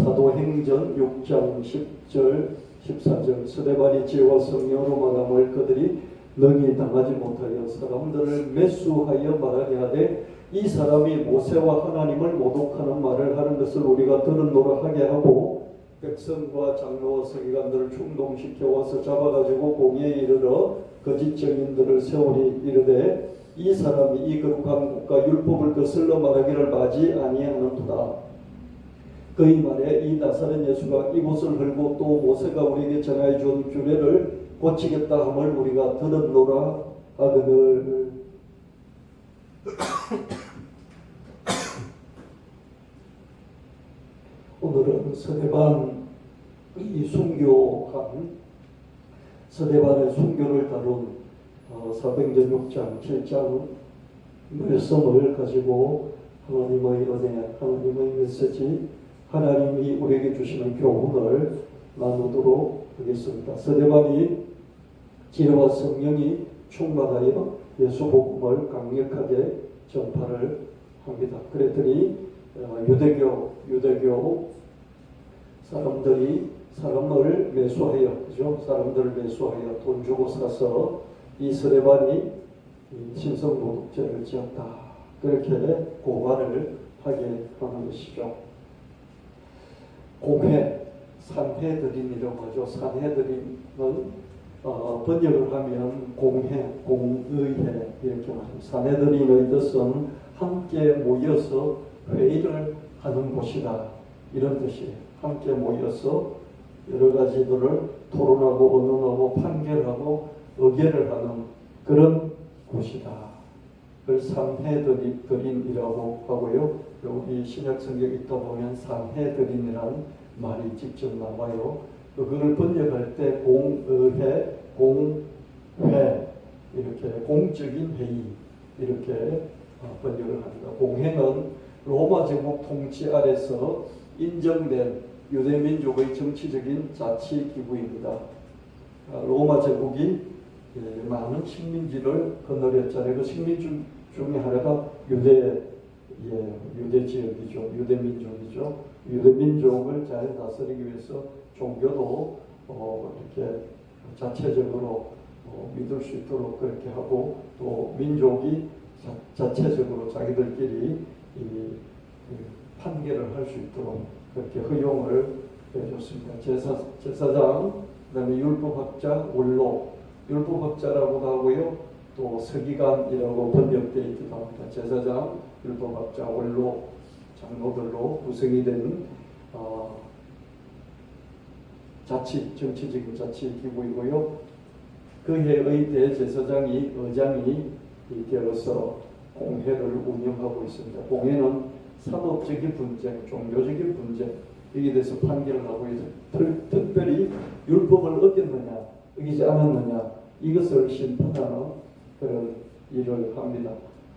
사도행전 6장 10절 14절 스데반이 지혜와 성령으로 말함을 그들이 능히 당하지 못하여 사람들을 매수하여 말하게 하되 이 사람이 모세와 하나님을 모독하는 말을 하는 것을 우리가 들었노라 하게 하고 백성과 장로와 서기관들을 충동시켜 와서 잡아가지고 공의에 이르러 거짓 증인들을 세우니 이르되 이 사람이 이 거룩한 국가 율법을 거슬러 말하기를 마지 아니하는도다. 그의 말에 이 나사렛 예수가 이곳을 헐고 또 모세가 우리에게 전하여 준 규례를 고치겠다 함을 우리가 들었노라 하거늘. 오늘은 서대반이 순교한 서대반의 순교를 다룬 사도행전 6장 7장 말씀을 가지고 하나님의 은혜, 하나님의 메시지, 하나님이 우리에게 주시는 교훈을 나누도록 하겠습니다. 서대반이 지혜와 성령이 충만하여 예수 복음을 강력하게 전파를 합니다. 그랬더니 유대교 사람들이 사람을 매수하여, 그죠? 사람들을 매수하여 돈 주고 사서 이 서대반이 신성모독죄를 지었다. 그렇게 고발을 하게 하는 것이죠. 공회, 산헤드린이라고 하죠. 산헤드린은 번역을 하면 공회, 공의회 이렇게 말합니다. 산헤드린의 뜻은 함께 모여서 회의를 하는 곳이다. 이런 뜻이에요. 함께 모여서 여러 가지들을 토론하고 언론하고 판결하고 의결을 하는 그런 곳이다. 그걸 산헤드린이라고 하고요. 여기 신약 성경에 있다 보면 산헤드린이라는 말이 직접 나와요. 그걸 번역할 때 공의회, 공회 이렇게 공적인 회의 이렇게 번역을 합니다. 공회는 로마 제국 통치 아래서 인정된 유대민족의 정치적인 자치기구입니다. 로마 제국이 많은 식민지를 건너렸잖아요. 그 식민지 중에 하나가 유대 지역이죠. 유대민족이죠. 유대민족을 잘 다스리기 위해서 종교도 이렇게 자체적으로 믿을 수 있도록 그렇게 하고 또 민족이 자체적으로 자기들끼리 판결을 할 수 있도록 그렇게 허용을 해줬습니다. 제사장, 그다음에 율법학자, 원로, 율법학자라고도 하고요. 또 서기관이라고 번역되어 있기도 합니다. 제사장, 율법학자, 원로, 장로들로 구성이 된 정치적인 자치기구이고요. 그 해의 대제사장이 의장이 되어서 공회를 운영하고 있습니다. 공회는 산업적인 분쟁, 종교적인 분쟁 여기에 대해서 판결을 하고 있어요. 특별히 율법을 어겼느냐, 어기지 않았느냐 이것을 심판하는 그런 일을 합니다.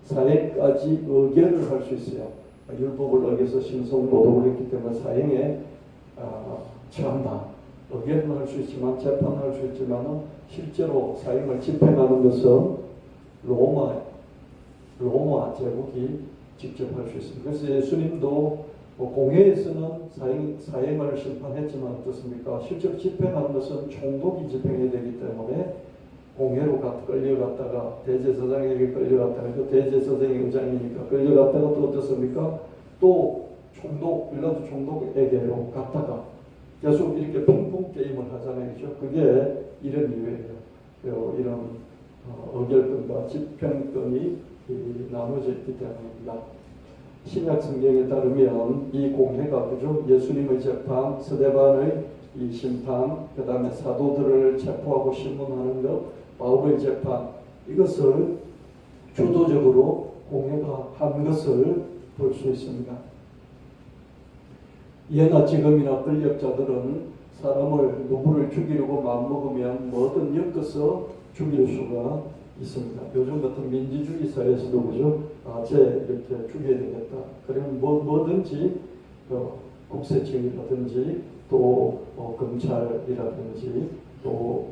사형까지 의결을 할 수 있어요. 율법을 어겨서 신성모독을 했기 때문에 사형에 처한다. 의결은 할 수 있지만 재판을 할 수 있지만 실제로 사형을 집행하는 것은 로마 제국이 직접 할 수 있습니다. 그래서 예수님도 공회에서는 사형을 심판했지만 어떻습니까? 실제로 집행하는 것은 총독이 집행해야 되기 때문에 공회로 끌려갔다가 대제사장에게 끌려갔다가 그 대제사장이 의장이니까 끌려갔다가 또 어떻습니까? 또 빌라도 총독에게로 갔다가 계속 이렇게 핑퐁 게임을 하잖아요. 그렇죠? 그게 이런 이유예요. 이런 의결권과 집행권이 나눠져 있기 때문입니다. 신약 성경에 따르면 이 공회가 그죠? 예수님의 재판, 스데반의 이 심판, 그 다음에 사도들을 체포하고 신문하는 것, 바울의 재판 이것을 주도적으로 공회가 한 것을 볼 수 있습니다. 예나 지금이나 권력자들은 사람을 누구를 죽이려고 마음먹으면 뭐든 엮어서 죽일 수가 있습니다. 요즘 같은 민주주의 사회에서도 그죠? 쟤 이렇게 죽여야 되겠다. 그러면 뭐든지 국세청이라든지 또 검찰이라든지 또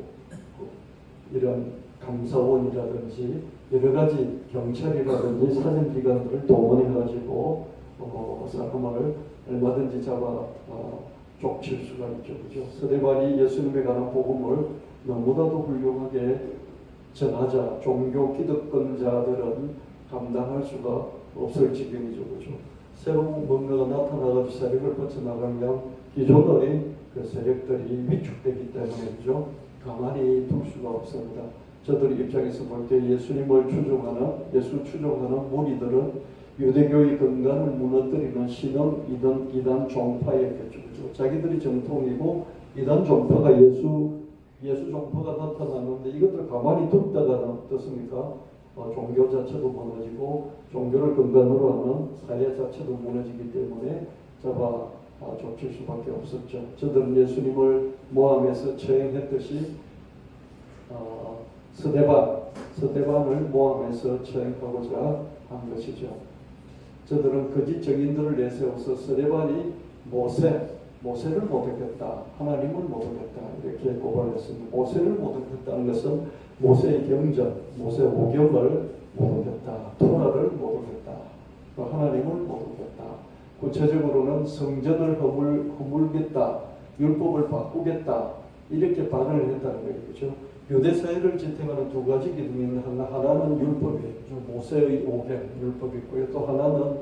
이런 감사원이라든지 여러 가지 경찰이라든지 사정기관들을 동원해가지고 사람을 얼마든지 잡아 족칠 수가 있죠. 그죠? 스데반이 예수님에 관한 복음을 너무나도 훌륭하게 전하자 종교 기득권자들은 감당할 수가 없을 지경이죠. 그죠? 새로운 뭔가가 나타나가지고 세력을 뻗쳐나가면 기존의 그 세력들이 위축되기 때문에 그죠? 가만히 둘 수가 없습니다. 저들 입장에서 볼 때 예수님을 추종하는 예수 추종하는 무리들은 유대교의 근간을 무너뜨리는 신흥 이단 종파였겠죠. 그죠? 자기들이 정통이고 이단 종파가 예수 종파가 나타났는데 이것들 가만히 뒀다가 어떻습니까? 종교 자체도 무너지고 종교를 근간으로 하는 사회 자체도 무너지기 때문에 잡아 쫓을 수밖에 없었죠. 저들은 예수님을 모함에서 처형했듯이 스데반을 모함에서 처형하고자 한 것이죠. 저들은 거짓 증인들을 내세워서 스데반이 모세를 모독했다, 하나님을 모독했다 이렇게 고발했습니다. 모세를 모독했다는 것은 모세의 경전, 모세 오경을 모독했다, 토라를 모독했다, 또 하나님을 모독했다. 구체적으로는 성전을 허물겠다, 율법을 바꾸겠다 이렇게 발언을 했다는 거예요. 그렇죠? 유대 사회를 지탱하는 두 가지 기둥이 있는 하나는 율법이에요. 모세의 오경 율법이 있고요. 또 하나는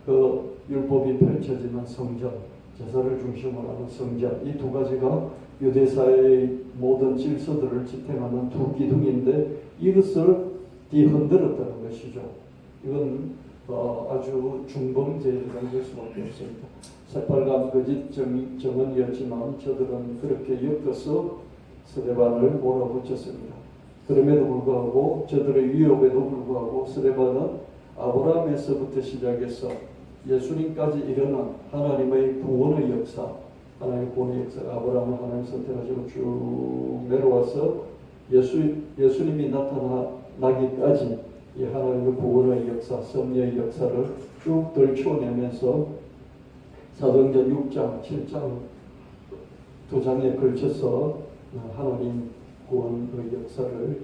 그 율법이 펼쳐지는 성전, 제사를 중심으로 하는 성전, 이 두 가지가 유대 사회의 모든 질서들을 지탱하는 두 기둥인데 이것을 뒤흔들었다는 것이죠. 이건 아주 중범죄에 해당될 수밖에 없습니다. 새빨간 거짓 정언이었지만 저들은 그렇게 엮어서 스데반을 몰아붙였습니다. 그럼에도 불구하고 저들의 위협에도 불구하고 스데반은 아브라함에서부터 시작해서 예수님까지 이르는 하나님의 구원의 역사, 하나님의 구원의 역사, 아브라함을 하나님 선택하시고 쭉 내려와서 예수님이 나타나기까지 이 하나님의 구원의 역사, 섭리의 역사를 쭉 들춰내면서 사도행전 6장, 7장 두 장에 걸쳐서 하나님 구원의 역사를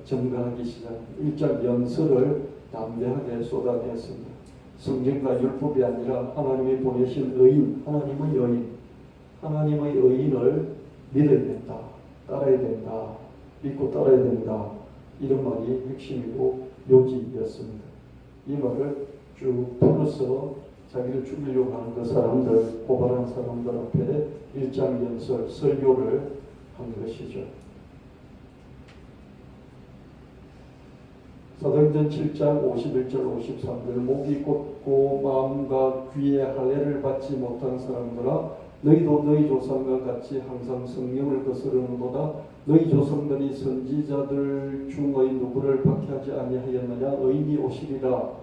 증가하기 시작합니다. 1장 연설을 담대하게 쏟아냈습니다. 성경과 율법이 아니라 하나님이 보내신 의인, 하나님의 의인을 믿어야 된다, 따라야 된다, 믿고 따라야 된다. 이런 말이 핵심이고 요지였습니다. 이 말을 쭉 풀어서 자기를 죽이려고 하는 그 사람들, 고발한 사람들 앞에 1장 연설, 설교를 한 것이죠. 사도행전 7장 51절 53절 목이 곧고 마음과 귀에 할례를 받지 못한 사람들아 너희도 너희 조상과 같이 항상 성령을 거스르는도다. 너희 조상들이 선지자들 중의 누구를 박해하지 아니하였느냐. 의인이 오시리라.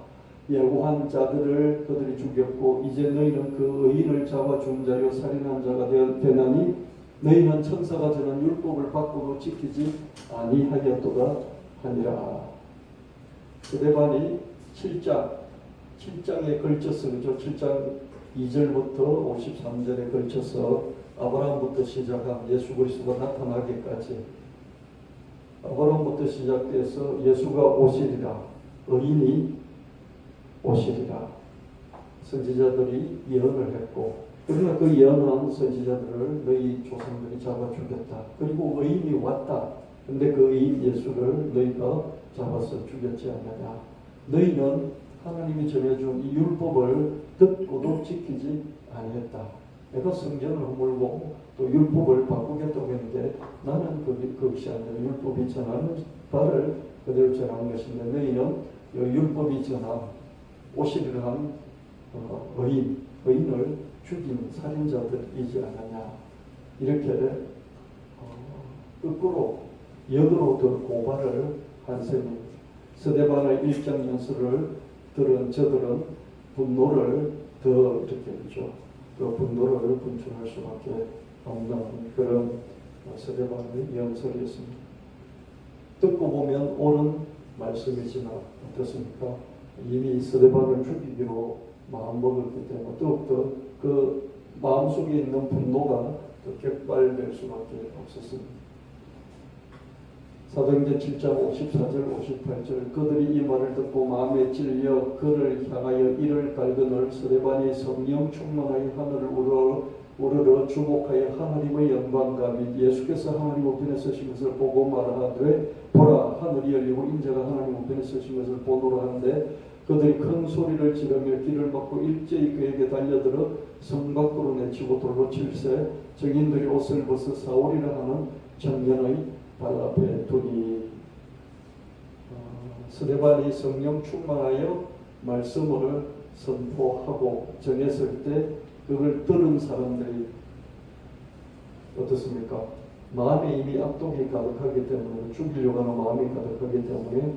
예고한 자들을 그들이 죽였고 이제 너희는 그 의인을 잡아 죽은 자요 살인한 자가 되나니 너희는 천사가 전한 율법을 받고도 지키지 아니하였도다 하니라. 스데반이 7장에 걸쳐서 그죠? 7장 2절부터 53절에 걸쳐서 아브라함부터 시작한 예수 그리스도가 나타나기까지 아브라함부터 시작돼서 예수가 오시리라, 의인이 오시리라, 선지자들이 예언을 했고 그러나 그 예언한 선지자들을 너희 조상들이 잡아 죽였다. 그리고 의인이 왔다. 근데 그 의인 예수를 너희가 잡아서 죽였지 않느냐. 너희는 하나님이 정해준 이 율법을 듣고도 지키지 아니했다. 내가 성전을 허물고 또 율법을 바꾸겠다고 했는데 나는 그것이 아니라 율법이 전하는 바를 그대로 전하는 것인데 너희는 율법이 전한 오시리란 의인을 죽인 살인자들이지 않느냐. 이렇게 거꾸로 역으로 더 고발을 한 셈입니다. 스데반의 1장 연설을 들은 저들은 분노를 더 이렇게 그죠. 그 분노를 분출할 수밖에 없는 그런 스데반의 연설이었습니다. 듣고 보면 옳은 말씀이지만 어떻습니까? 이미 스데반을 죽이기로 마음먹었기 때문에 더욱더 그 마음속에 있는 분노가 더 격발될 수밖에 없었습니다. 사도행전 7장 54절 58절 그들이 이 말을 듣고 마음에 찔려 그를 향하여 이를 갈그늘 스데반이 성령 충만하여 하늘을 우러러 주목하여 하나님의 영광과 및 예수께서 하나님 우편에 서신 것을 보고 말하되 보라 하늘이 열리고 인자가 하나님 우편에 서신 것을 보노라 하는데 그들이 큰 소리를 지르며 길을 막고 일제히 그에게 달려들어 성 밖으로 내치고 돌로 칠세 증인들이 옷을 벗어 사울이라 하는 청년의 발 앞에 두니. 스데반이 성령 충만하여 말씀을 선포하고 전했을 때 그걸 들은 사람들이 어떻습니까? 마음에 이미 악독이 가득하기 때문에 죽이려고 하는 마음이 가득하기 때문에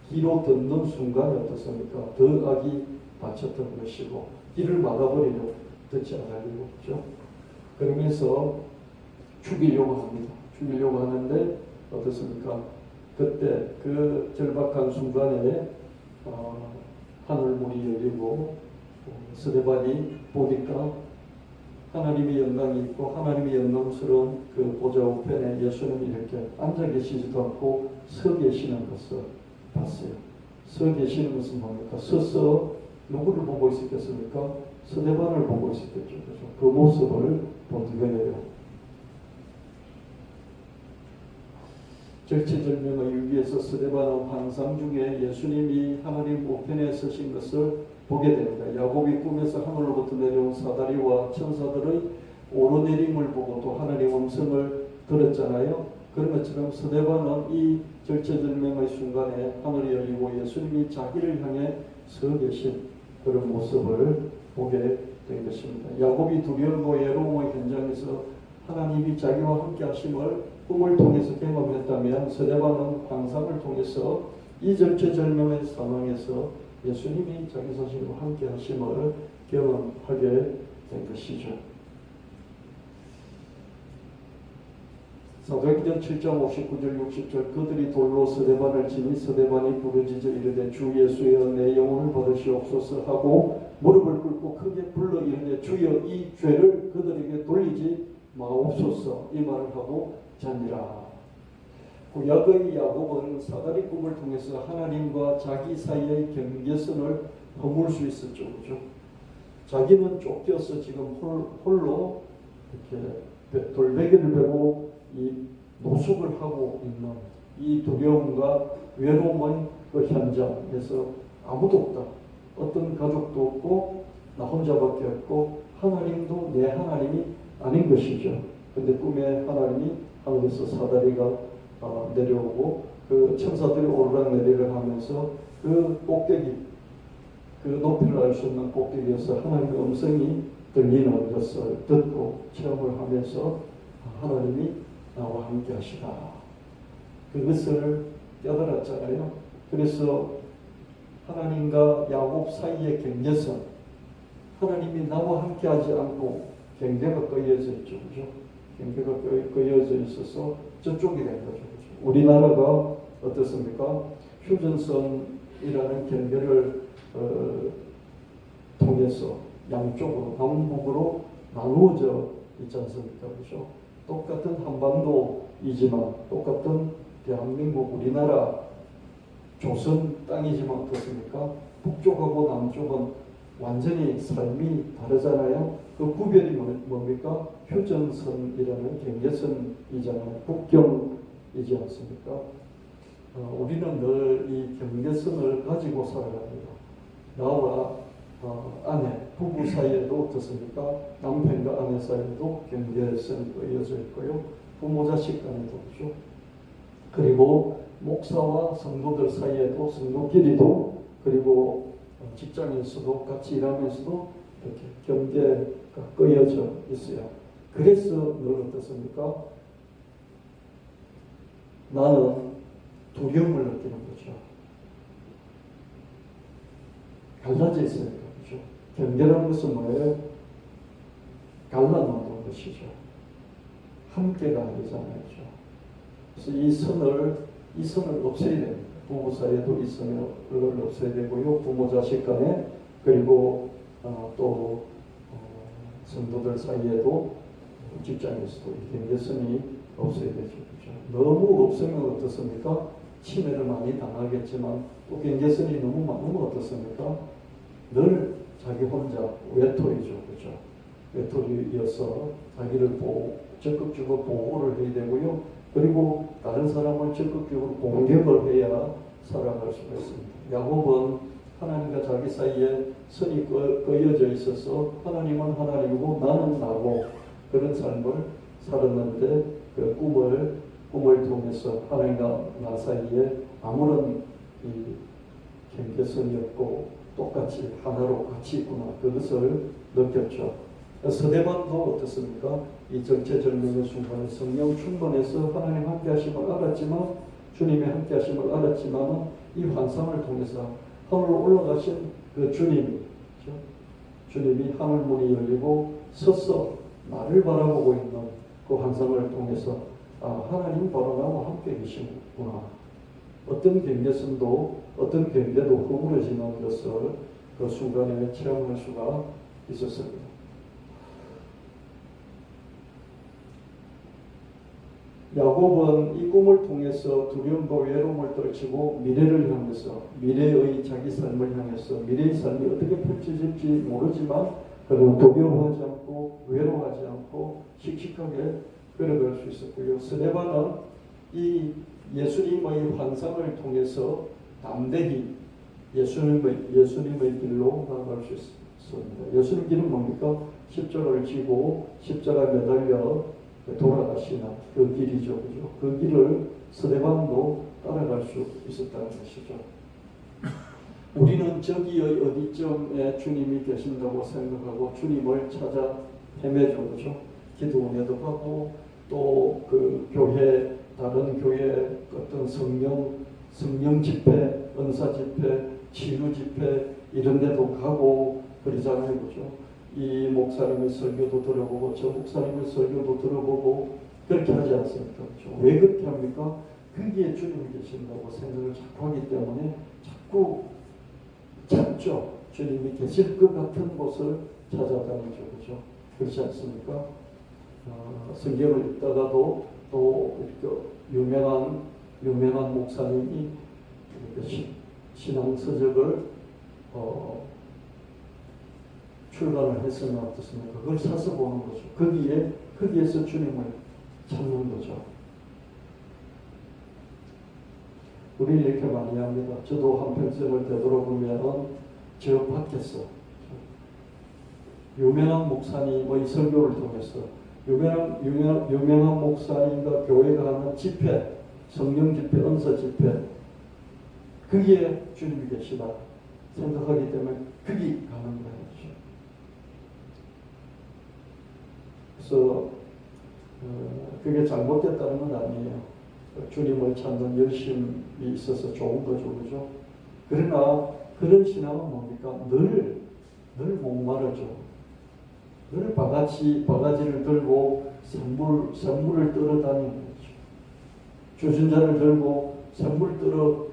귀로 듣는 순간에 어떻습니까? 더 악이 받쳤던 것이고 귀를 막아버리려 듣지 않으려고 그렇죠? 그러면서 죽이려고 합니다. 죽이려고 하는데 어떻습니까? 그때 그 절박한 순간에 하늘문이 열리고 스데반이 보니까 하나님의 영광이 있고 하나님의 영광스러운 그 보좌 우편에 예수님이 이렇게 앉아 계시지도 않고 서 계시는 것을 봤어요. 서 계시는 것은 뭡니까? 서서 누구를 보고 있었겠습니까? 스데반을 보고 있었겠죠. 그렇죠? 그 모습을 본 거예요. 절체절명의 위기에서 스데반은 환상 중에 예수님이 하나님 우편에 서신 것을 보게 됩니다. 야곱이 꿈에서 하늘로부터 내려온 사다리와 천사들의 오르내림을 보고 또 하나님의 음성을 들었잖아요. 그런 것처럼 스데반은 이 절체절명의 순간에 하늘이 열리고 예수님이 자기를 향해 서 계신 그런 모습을 보게 된 것입니다. 야곱이 두려움과 외로움의 현장에서 하나님이 자기와 함께 하심을 꿈을 통해서 경험했다면 스데반은 환상을 통해서 이 절체절명의 상황에서 예수님이 자기 자신과 함께 하심을 경험하게 된 것이죠. 사도행전 7장 59절 60절 그들이 돌로 스데반을 치니 스데반이 부르짖어 이르되 주 예수여 내 영혼을 받으시옵소서 하고 무릎을 꿇고 크게 불러 이르되 주여 이 죄를 그들에게 돌리지 마옵소서 이 말을 하고 자니라. 구약의 야곱은 사다리 꿈을 통해서 하나님과 자기 사이의 경계선을 허물 수 있었죠. 그렇죠? 자기는 쫓겨서 지금 홀로 이렇게 돌베개를 베고 이 노숙을 하고 있는 이 두려움과 외로움의 그 현장에서 아무도 없다. 어떤 가족도 없고 나 혼자밖에 없고 하나님도 내 하나님이 아닌 것이죠. 근데 꿈에 하나님이 하늘에서 사다리가 내려오고 그 천사들이 오르락내리락 하면서 그 꼭대기 그 높이를 알 수 없는 꼭대기에서 하나님의 음성이 들리는 것을 듣고 체험을 하면서 하나님이 나와 함께 하시다. 그것을 깨달았잖아요. 그래서 하나님과 야곱 사이의 경계선 하나님이 나와 함께 하지 않고 경계가 꺼여져 있죠. 그죠? 경계가 꺼여져 있어서 저쪽이 된 거죠. 우리나라가 어떻습니까? 휴전선이라는 경계를 통해서 양쪽으로 남북으로 나누어져 있지 않습니까? 그렇죠? 똑같은 한반도이지만 똑같은 대한민국 우리나라 조선 땅이지만 어떻습니까? 북쪽하고 남쪽은 완전히 삶이 다르잖아요. 그 구별이 뭡니까? 휴전선이라는 경계선이잖아요. 국경이지 않습니까? 우리는 늘 이 경계선을 가지고 살아갑니다. 나와 아내, 부부 사이에도 어떻습니까? 남편과 아내 사이에도 경계선이 이어져 있고요. 부모 자식 간에도 그렇죠. 그리고 목사와 성도들 사이에도 성도끼리도 그리고 직장에서도 같이 일하면서도 이렇게 경계가 꺼여져 있어요. 그래서 늘 어떻습니까? 나는 두려움을 느끼는 거죠. 갈라져 있으니까. 그렇죠? 경계라는 것은 뭐예요? 갈라놓는 것이죠. 함께가 아니잖아요. 그래서 이 선을 없애야 됩니다. 부부 사이에도 이 선을 없애야 되고요. 부모 자식 간에 그리고 성도들 사이에도 직장에서도 이 경계선이 없어야 되죠. 그죠? 너무 없으면 어떻습니까? 침해를 많이 당하겠지만 또 경계선이 너무 많으면 어떻습니까? 늘 자기 혼자 외톨이죠. 그죠? 외톨이여서 자기를 적극적으로 보호를 해야 되고요. 그리고 다른 사람을 적극적으로 공격을 해야 살아갈 수가 있습니다. 야곱은 하나님과 자기 사이에 선이 꺼여져 있어서 하나님은 하나님이고 나는 나고 그런 삶을 살았는데 그 꿈을 통해서 하나님과 나 사이에 아무런 경계선이 없고 똑같이 하나로 같이 있구나 그것을 느꼈죠. 서대반도 어떻습니까? 이 정체절명의 순간에 성령 충만해서 하나님 함께 하심을 알았지만 주님의 함께 하심을 알았지만 이 환상을 통해서 하늘로 올라가신 그 주님이 하늘 문이 열리고 서서 나를 바라보고 있는 그 환상을 통해서 하나님 바로 나와 함께 계시구나. 어떤 경계선도 어떤 경계도 허물어지는 것을 그 순간에 체험할 수가 있었습니다. 야곱은 이 꿈을 통해서 두려움과 외로움을 떨치고 미래를 향해서 미래의 자기 삶을 향해서 미래의 삶이 어떻게 펼쳐질지 모르지만 그러나 두려워하지 않고 외로워하지 않고 씩씩하게 걸어갈 수 있었고요. 스데반은 이 예수님의 환상을 통해서 담대히 예수님의 길로 나아갈 수 있었습니다. 예수님 길은 뭡니까? 십자가를 지고 십자가에 매달려 돌아가시는 그 길이죠. 그죠? 그 길을 스데반도 따라갈 수 있었다는 것이죠. 우리는 저기의 어디쯤에 주님이 계신다고 생각하고 주님을 찾아 헤매죠. 그죠? 기도원에도 가고 또 그 교회 다른 교회 어떤 성령 집회, 은사 집회, 치유 집회 이런 데도 가고 그러잖아요. 그죠? 이 목사님의 설교도 들어보고 저 목사님의 설교도 들어보고 그렇게 하지 않습니까? 그렇죠? 왜 그렇게 합니까? 거기에 주님이 계신다고 생각을 자꾸 하기 때문에 자꾸 찾죠. 주님이 계실 것 같은 곳을 찾아다니죠. 그렇죠? 그렇지 않습니까? 성경을 읽다가도 또 유명한 목사님이 신앙서적을 출간을 했으면 어떻습니까? 그걸 사서 보는 거죠. 거기에서 주님을 찾는 거죠. 우리는 이렇게 많이 합니다. 저도 한평생을 되돌아보면 저 밖에서 유명한 목사님의 설교를 통해서 유명한 목사님과 교회가 하는 집회, 성령 집회, 은사 집회 거기에 주님이 계시다 생각하기 때문에 거기 가는 거예요. 그래서 그게 잘못됐다는 건 아니에요. 주님을 찾는 열심이 있어서 좋은 거죠. 그죠? 그러나 그런 신앙은 뭡니까? 늘 목마르죠. 늘 바가지를 들고 선물을 떨어다니는 거죠. 주전자를 들고 선물 떨어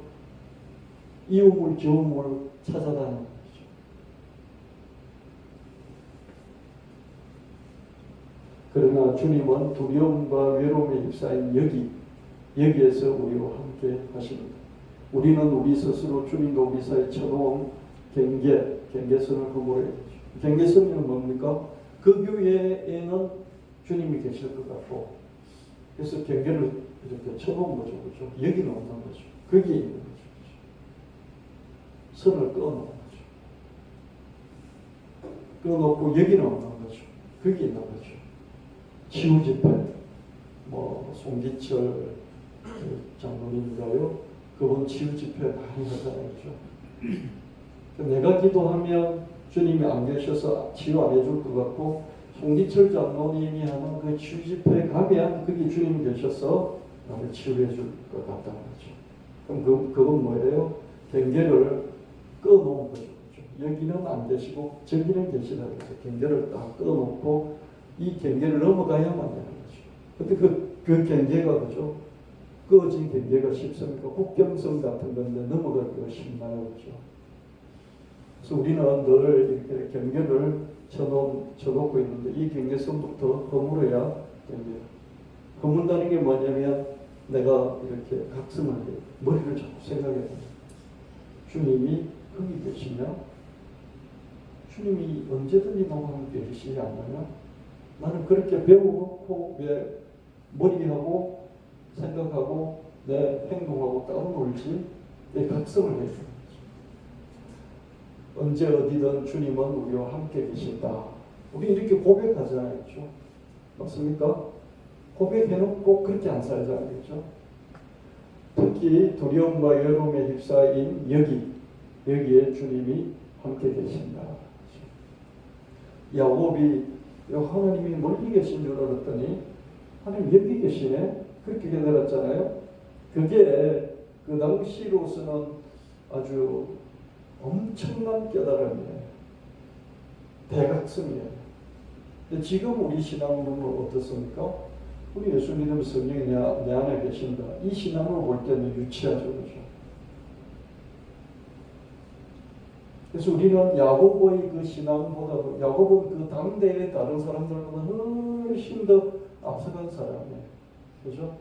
이웃물 저웃물 찾아다니는 거죠. 그러나 주님은 두려움과 외로움에 휩싸인 여기에서 우리와 함께 하십니다. 우리는 우리 스스로 주님과 우리 사이에 쳐놓은 경계선을 허물어야 되죠. 경계선은 뭡니까? 그 교회에는 주님이 계실 것 같고 그래서 경계를 이렇게 쳐놓은 거죠. 그렇죠? 여기는 없는 거죠. 거기에 있는 거죠. 선을 끊어놓은 거죠. 끊어놓고 여기는 없는 거죠. 거기에 있는 거죠. 치유 집회, 송기철 장로님인가요? 그분 치유 집회 많이 하잖아요. 내가 기도하면 주님이 안 계셔서 치유 안 해줄 것 같고, 송기철 장로님이 하는 그 치유 집회에 가면 거기 주님이 계셔서 나를 치유해 줄 것 같다는 거죠. 그럼 그건 뭐예요? 경계를 끊어놓은 거죠. 여기는 안 계시고 저기는 계시다 그래서 경계를 딱 끊어놓고 이 경계를 넘어가야만 되는 거죠. 근데 그 경계가 그죠? 꺼진 경계가 쉽습니까? 국경선 같은 건데 넘어가기가 쉽나요? 그죠? 그래서 우리는 늘 이렇게 경계를 쳐놓고 있는데 이 경계선부터 허물어야 됩니다. 허문다는 게 뭐냐면 내가 이렇게 각성을 해요. 머리를 자꾸 생각해요. 주님이 거기 계시냐? 주님이 언제든지 나와 함께 계시지 않느냐? 나는 그렇게 배워놓고 왜 머리하고 생각하고 내 행동하고 따로 놀지? 내 각성을 해주는 거죠. 언제 어디든 주님은 우리와 함께 계신다. 우리 이렇게 고백하잖아요. 그렇죠? 맞습니까? 고백해놓고 그렇게 안 살잖아요. 그렇죠? 특히 두려움과 외로움에 휩싸인 여기에 주님이 함께 계신다. 야곱이 하나님이 멀리 계신 줄 알았더니 하나님 여기 계시네. 그렇게 깨달았잖아요. 그게 그 당시로서는 아주 엄청난 깨달음이에요. 대각성이에요. 근데 지금 우리 신앙은 어떻습니까? 우리 예수 믿으면 성령이 내 안에 계신다. 이 신앙으로 볼 때는 유치하죠. 그렇죠? 그래서 우리는 야곱의 그 신앙보다도 야곱은 그 당대의 다른 사람들보다 훨씬 더 앞서간 사람이에요. 그죠?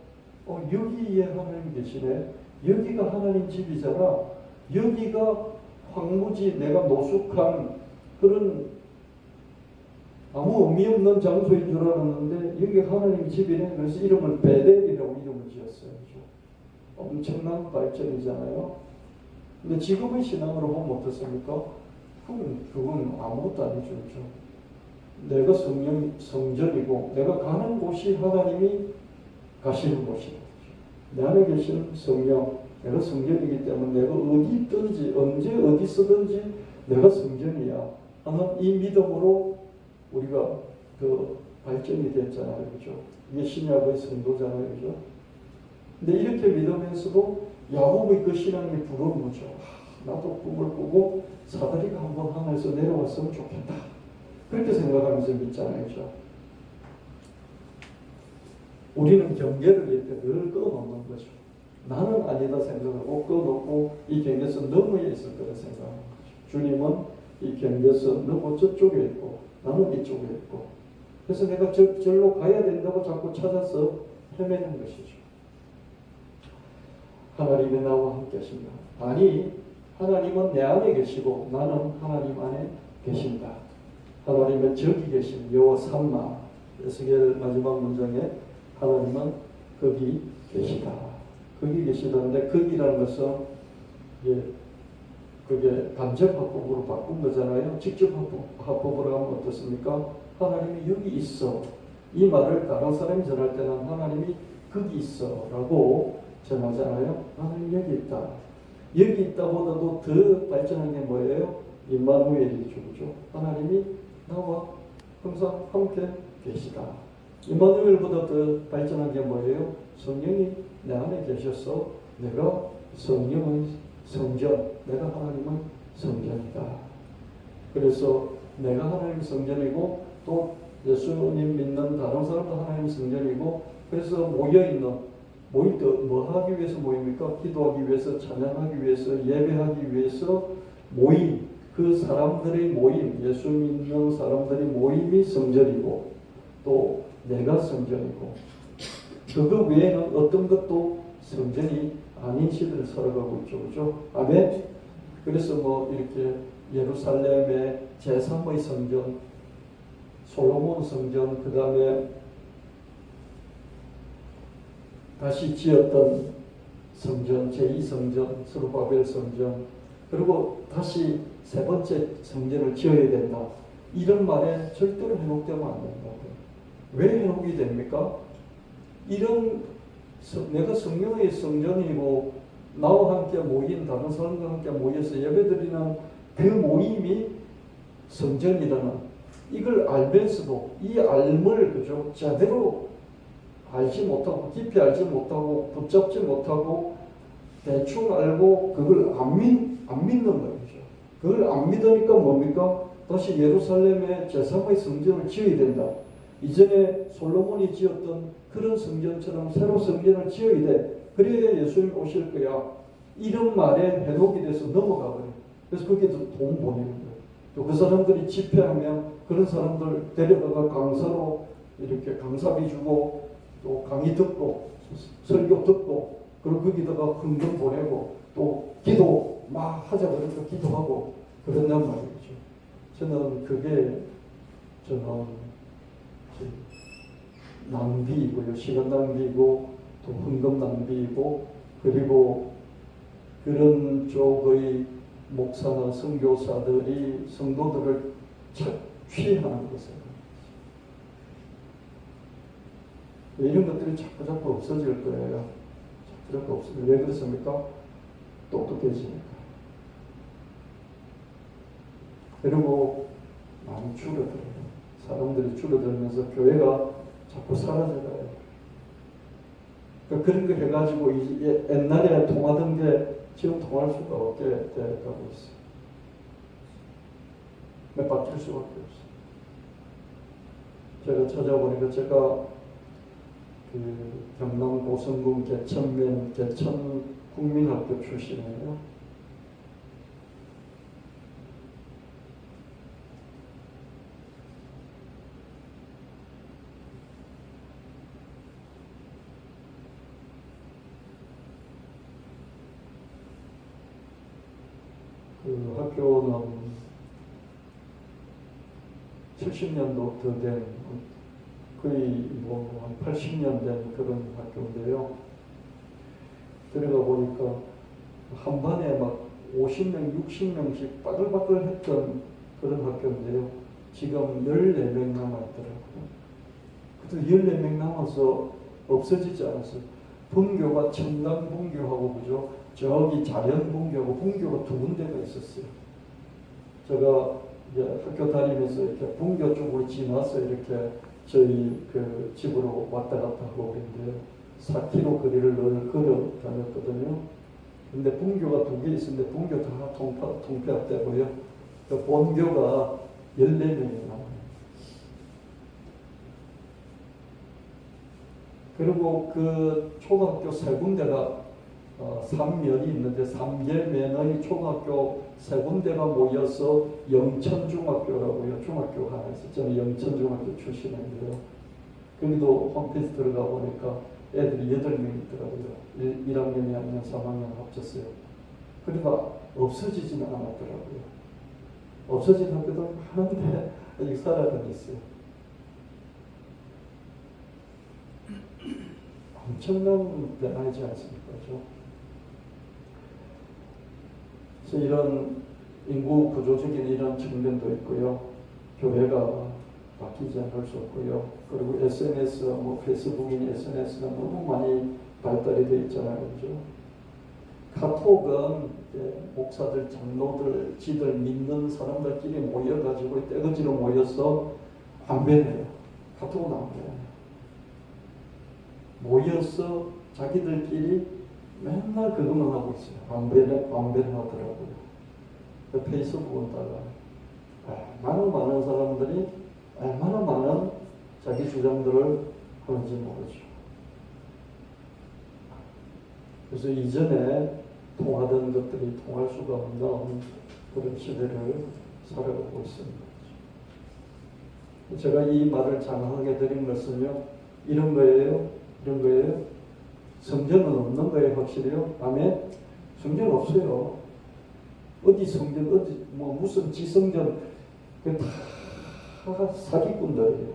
여기에 하나님 계시네. 여기가 하나님 집이잖아. 여기가 황무지 내가 노숙한 그런 아무 의미 없는 장소인 줄 알았는데 여기가 하나님 집이네. 그래서 이름을 베델이라고 이름을 지었어요. 그죠? 엄청난 발전이잖아요. 근데 지금의 신앙으로 보면 어떻습니까? 그건 아무것도 아니죠. 그렇죠? 내가 성전이고 내가 가는 곳이 하나님이 가시는 곳이다. 내 안에 계신 성령, 내가 성전이기 때문에 내가 어디 있든지 언제 어디 쓰든지 내가 성전이야 하는 이 믿음으로 우리가 그 발전이 됐잖아요. 그렇죠? 이게 신약의 성도잖아요. 그렇죠? 근데 이렇게 믿으면서도 야곱의 그 신앙이 부러운 거죠. 나도 꿈을 꾸고 사다리가 한번 하늘에서 내려왔으면 좋겠다. 그렇게 생각하면서 믿잖아요. 그렇죠? 우리는 경계를 이렇게 늘 끊어놓는 거죠. 나는 아니다 생각하고 끊어놓고 이 경계선 너머에 있을 거라 생각하는 거죠. 주님은 이 경계선 너머 저쪽에 있고 나는 이쪽에 있고 그래서 내가 절로 가야 된다고 자꾸 찾아서 헤매는 것이죠. 하나님이 나와 함께 하신다. 아니 하나님은 내 안에 계시고 나는 하나님 안에 계신다. 하나님은 저기 계신 여호와 삼마 에스겔 마지막 문장에 하나님은 거기 계시다. 거기 계시다는데 거기라는 것은 그게 간접 합법으로 바꾼 거잖아요. 직접 합법으로 하면 어떻습니까? 하나님이 여기 있어. 이 말을 다른 사람이 전할 때는 하나님이 거기 있어 라고 전하잖아요. 하나님 여기 있다. 여기 있다보다도 더 발전한 게 뭐예요? 임마누엘이죠. 그죠? 하나님이 나와 항상 함께 계시다. 임마누엘보다 더 발전한 게 뭐예요? 성령이 내 안에 계셔서 내가 성령의 성전, 내가 하나님의 성전이다. 그래서 내가 하나님 성전이고 또 예수님 믿는 다른 사람도 하나님 성전이고 그래서 모일 때 뭐 하기 위해서 모입니까? 기도하기 위해서, 찬양하기 위해서, 예배하기 위해서 모임, 그 사람들의 모임, 예수 믿는 사람들의 모임이 성전이고 또 내가 성전이고 그거 외에는 어떤 것도 성전이 아닌 시대를 살아가고 있죠. 그죠? 아멘? 그래서 뭐 이렇게 예루살렘의 제3의 성전, 솔로몬 성전, 그 다음에 다시 지었던 성전, 제2성전, 스룹바벨 성전, 그리고 다시 세 번째 성전을 지어야 된다. 이런 말에 절대로 해놓되면 안 된다고요. 왜 해놓게 됩니까? 내가 성령의 성전이고 나와 함께 모인 다른 사람과 함께 모여서 예배드리는 그 모임이 성전이라는 이걸 알면서도 이 알물 그죠? 제대로 알지 못하고 깊이 알지 못하고 붙잡지 못하고 대충 알고 그걸 안 믿는 거죠. 그걸 안 믿으니까 뭡니까? 다시 예루살렘에 제3의 성전을 지어야 된다. 이전에 솔로몬이 지었던 그런 성전처럼 새로 성전을 지어야 돼. 그래야 예수님 오실 거야. 이런 말에 해독이 돼서 넘어가 버려요. 그래서 거기에도 돈 보내는 거예요. 또 그 사람들이 집회하면 그런 사람들 데려다가 강사로 이렇게 강사비 주고 또 강의 듣고 설교 듣고 그리고 거기다가 헌금 보내고 또 기도 막 하자 그러니까 기도하고 그런단 말이죠. 저는 그게 낭비이고요. 시간 낭비이고 또 헌금 낭비이고 그리고 그런 쪽의 목사나 선교사들이 성도들을 착취하는 것을 이런 것들이 자꾸 없어질 거예요. 자꾸 없어질. 왜 그렇습니까? 똑똑해지니까. 그리고 많이 줄어들어요. 사람들이 줄어들면서 교회가 자꾸 사라져가요. 그런 거 해가지고 옛날에 통하던 게 지금 통할 수가 없게 돼가고 있어요. 바뀔 수밖에 없어요. 제가 찾아보니까 제가 경남 고성군 개천면 개천국민학교 출신이에요. 그 학교는 70년도 더 된 거의 한 80년 된 그런 학교인데요. 들어가 보니까 한 반에 막 50명, 60명씩 빠글빠글 했던 그런 학교인데요. 지금 14명 남았더라고요. 그래도 14명 남아서 없어지지 않았어요. 분교가 청강 분교하고 그죠? 저기 자연 분교하고 분교가 두 군데가 있었어요. 제가 이제 학교 다니면서 이렇게 분교 쪽으로 지나서 이렇게 저희 그 집으로 왔다 갔다 하고 그랬는데요. 4km 거리를 늘 걸어 다녔거든요. 근데 분교가 두 개 있었는데 분교 다 통폐합되고요. 그 본교가 14명이 남아요. 그리고 그 초등학교 세 군데가 3면이 있는데 3계면의 초등학교 세 군데가 모여서 영천중학교라고요. 중학교 하나 있어요. 저는 영천중학교 출신인데요. 거기도 홈페이지 들어가 보니까 애들이 8명 있더라고요. 1학년, 2학년, 3학년 합쳤어요. 그러니까 없어지지는 않았더라고요. 없어진 학교도 많은데 아직 살아가고 있어요. 엄청난 변화이지 않습니까? 그래서 이런 인구 구조적인 이런 측면도 있고요. 교회가 바뀌지 않을 수 없고요. 그리고 SNS, 페이스북이나 SNS가 너무 많이 발달이 되어 있잖아요. 그죠? 카톡은 목사들, 장로들, 지들 믿는 사람들끼리 모여가지고 떼거지로 모여서 안배해요. 카톡은 안 배워요. 모여서 자기들끼리 맨날 그것만 하고 있어요. 안배를 하더라고요. 그 페이스북에다가 많은 사람들이 얼마나 많은 자기 주장들을 하는지 모르죠. 그래서 이전에 통하던 것들이 통할 수가 없는 그런 시대를 살아가고 있습니다. 제가 이 말을 장하게 드린 것은요, 이런 거예요. 성전은 없는 거예요, 확실히요. 아멘. 성전 없어요. 어디 성전, 무슨 지성전, 그 다 사기꾼들이에요.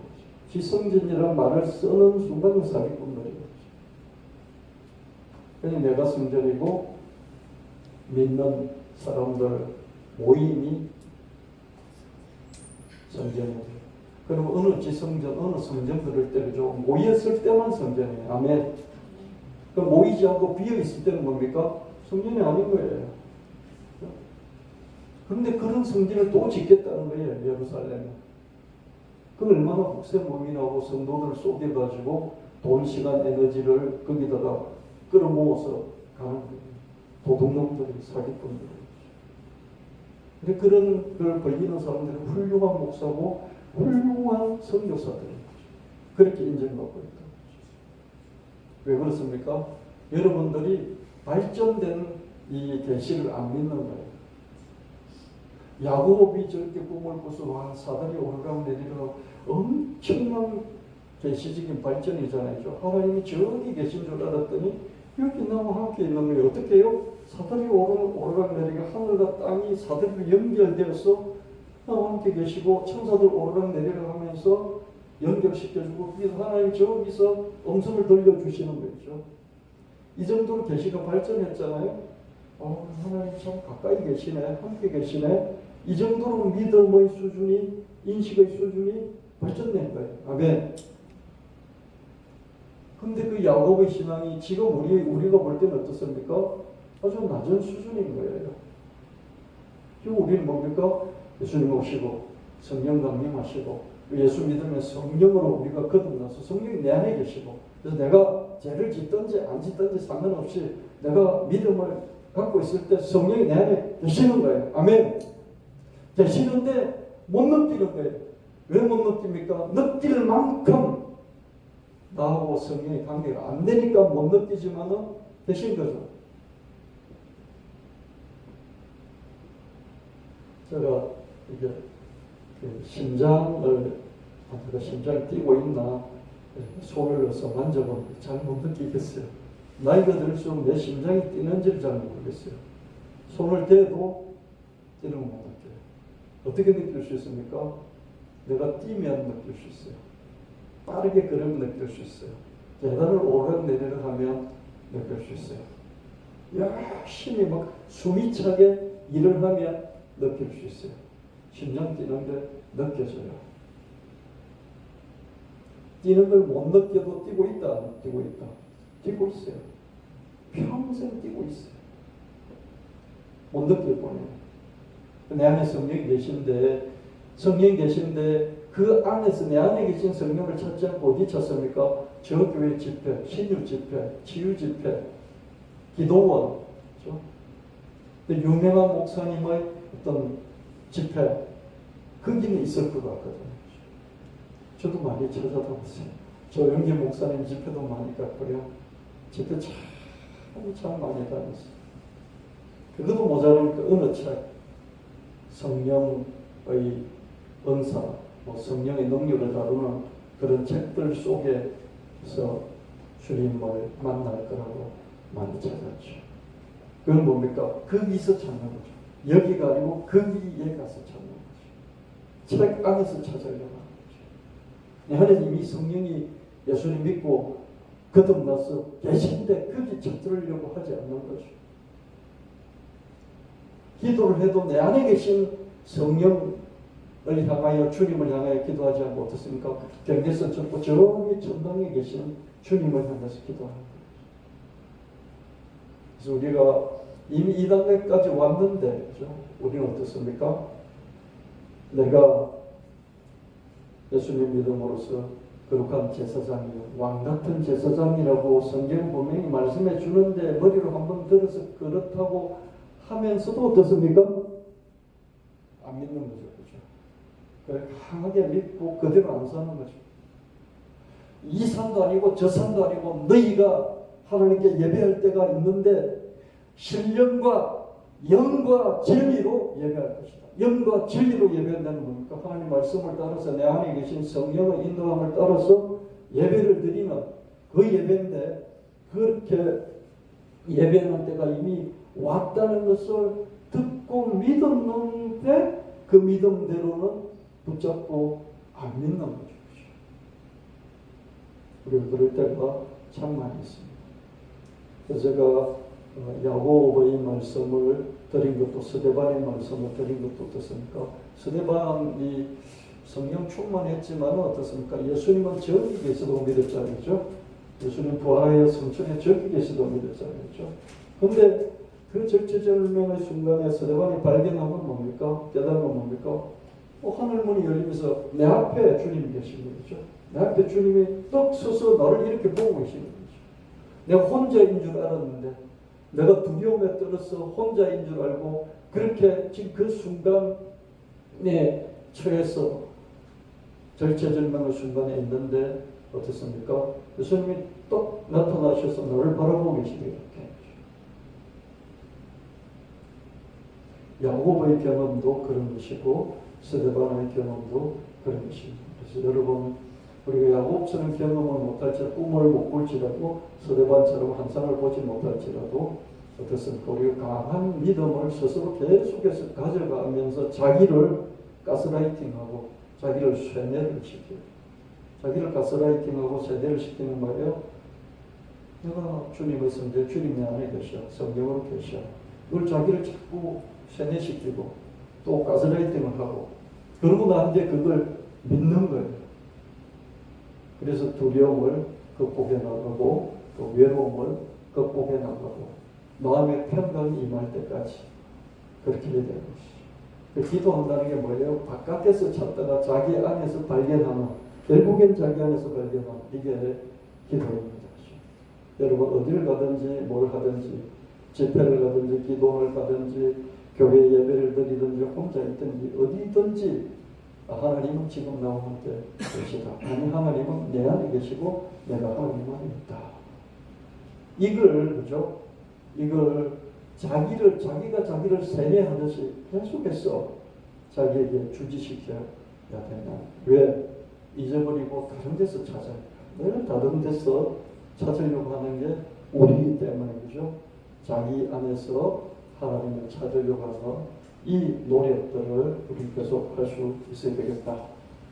지성전이라는 말을 쓰는 순간은 사기꾼들이에요. 그냥 내가 성전이고 믿는 사람들 모임이 성전이에요. 그리고 어느 지성전, 어느 성전 들을 때죠. 모였을 때만 성전이에요. 아멘. 모이지 않고 비어있을 때는 뭡니까? 성전이 아닌 거예요. 그런데 그런 성전을 또 짓겠다는 거예요. 예루살렘에. 그 얼마나 국세무민하고 성도들을 속여가지고 돈, 시간, 에너지를 거기다가 끌어모아서 가는 거예요. 도둑놈들이, 사기꾼들이. 근데 그런 걸 벌리는 사람들은 훌륭한 목사고 훌륭한 선교사들인 거죠. 그렇게 인정받고 있다. 왜 그렇습니까? 여러분들이 발전된 이 계시를 안 믿는 거예요. 야곱이 저렇게 꿈을 꾸서 사다리 오르락 내리락 엄청난 계시적인 발전이잖아요. 하나님이 저기 계신 줄 알았더니 여기 나와 함께 있는 거예요. 어떻게 해요? 사다리 오르락내리가 하늘과 땅이 사다리로 연결되어서 나와 함께 계시고 천사들 오르락내리락 하면서 연결시켜주고 하나님 저기서 음성을 들려주시는 거죠. 이 정도로 계시가 발전했잖아요. 하나님 참 가까이 계시네, 함께 계시네. 이 정도로 믿음의 수준이, 인식의 수준이 발전된 거예요. 아멘. 근데 그 야곱의 신앙이 지금 우리가 볼 때는 어떻습니까? 아주 낮은 수준인 거예요. 지금 우리는 뭡니까? 예수님 오시고 성령 강림하시고 예수 믿으면 성령으로 우리가 거듭나서 성령이 내 안에 계시고 그래서 내가 죄를 짓든지 안 짓든지 상관없이 내가 믿음을 갖고 있을 때 성령이 내 안에 계시는 거예요. 아멘. 계시는데 못 느끼는 거예요. 왜 못 느낍니까? 느낄 만큼 나하고 성령의 관계가 안 되니까 못 느끼지만은 계신 거죠. 제가 이게 심장이 뛰고 있나 손을 넣어서 만져보면 잘 못 느끼겠어요. 나이가 들수록 내 심장이 뛰는지를 잘 모르겠어요. 손을 대도 뛰는 걸 못 느껴요. 어떻게 느낄 수 있습니까? 내가 뛰면 느낄 수 있어요. 빠르게 걸으면 느낄 수 있어요. 계단을 오르락내리락 하면 느낄 수 있어요. 열심히 막 숨이 차게 일을 하면 느낄 수 있어요. 심장 뛰는데 느껴져요. 뛰는 걸 못 느껴도 뛰고 있다, 안 뛰고 있다. 뛰고 있어요. 평생 뛰고 있어요. 못 느낄 뿐이에요. 내 안에 성령이 계신데 그 안에서 내 안에 계신 성령을 찾지 않고 어디 찾습니까? 저 교회 집회, 신유 집회, 치유 집회, 기도원, 그렇죠? 유명한 목사님의 어떤 집회, 거기는 있을 것 같거든요. 저도 많이 찾아다녔어요. 조영기 목사님 집회도 많이 갔고요. 집회 참 많이 다녔어요. 그것도 모자라니까 어느 책, 성령의 은사, 성령의 능력을 다루는 그런 책들 속에서 주님을 만날 거라고 많이 찾았죠. 그건 뭡니까? 거기서 찾는 거죠. 여기가 아니고 거기에 가서 찾는 거죠. 책 안에서 찾으려고 하는 거죠. 내 안에 이미 성령이 예수님 믿고 거듭나서 계신데 거기 찾으려고 하지 않는 거죠. 기도를 해도 내 안에 계신 성령을 향하여 주님을 향하여 기도하지 않고 어떻습니까? 경계선 접고 저기 천당에 계신 주님을 향해서 기도하는 거예요. 그래서 우리가 이미 이 단계까지 왔는데, 그죠? 우리는 어떻습니까? 내가 예수님 믿음으로써 거룩한 제사장이요, 왕 같은 제사장이라고 성경 분명히 말씀해 주는데 머리로 한번 들어서 그렇다고 하면서도 어떻습니까? 안 믿는 거죠, 그죠? 강하게 믿고 그대로 안 사는 거죠. 이 산도 아니고 저 산도 아니고 너희가 하나님께 예배할 때가 있는데 신령과 영과 진리로 예배할 것이다. 영과 진리로 예배한다는 겁니까? 하나님 말씀을 따라서 내 안에 계신 성령의 인도함을 따라서 예배를 드리는 그 예배인데 그렇게 예배하는 때가 이미 왔다는 것을 듣고 믿었는데 그 믿음대로는 붙잡고 안 믿는 거죠. 우리가 그럴 때가 참 많이 있습니다. 그래서 제가 야고보의 말씀을 드린 것도 스데반의 말씀을 드린 것도 어떻습니까? 스데반이 성령 충만했지만 어떻습니까? 예수님은 저기 계시도 믿었잖아요. 예수님 부활하여 성천에 저기 계시도 믿었잖아요. 그런데 그 절체절명의 순간에 스데반이 발견한 건 뭡니까? 깨달은 건 뭡니까? 하늘문이 열리면서 내 앞에 주님이 계신 거죠. 내 앞에 주님이 떡 서서 나를 이렇게 보고 계시는 거죠. 내가 혼자인 줄 알았는데 내가 두려움에 떨어서 혼자인 줄 알고 그렇게 지금 그 순간에 처해서 절체절명의 순간에 있는데 어떻습니까? 예수님이 떡 나타나셔서 너를 바라보고 계시게 이렇게. 야고보의 경험도 그런 것이고 스데반의 경험도 그런 것입니다. 그래서 여러분 우리가 야곱처럼 경험을 못할지라도 꿈을 못 꿀지라도 스데반처럼 환상을 보지 못할지라도 어떻습니까? 우리가 강한 믿음을 스스로 계속해서 가져가면서 자기를 가스라이팅하고 자기를 쇠뇌를 시켜요. 자기를 가스라이팅하고 쇠뇌를 시키는 거예요. 내가 주님의 성제 주님 내 안에 계셔. 성경으로 계셔. 그걸 자기를 자꾸 쇠뇌시키고 또 가스라이팅을 하고 그러고 나한테 그걸 믿는 거예요. 그래서 두려움을 극복해 나가고 또 외로움을 극복해 나가고 마음의 평강이 임할 때까지 그렇게 되는 것이죠. 기도한다는 게 뭐예요? 바깥에서 찾다가 자기 안에서 발견하는, 결국엔 자기 안에서 발견하는 이게 기도입니다. 여러분 어디를 가든지 뭘 하든지 집회를 가든지 기도를 가든지 교회 예배를 드리든지 혼자 있든지 어디든지 하나님은 지금 나와 함께 계시다. 아니 하나님은 내 안에 계시고 내가 하나님 안에 있다. 이걸 그죠? 이걸 자기가 자기를 세뇌하듯이 계속해서 자기에게 주지시켜야 된다. 왜? 잊어버리고 다른 데서 찾아요. 늘 다른 데서 찾으려고 하는 게 우리이기 때문에 그죠? 자기 안에서 하나님을 찾으려고 하는 이 노력들을 우리 계속 할 수 있어야 되겠다.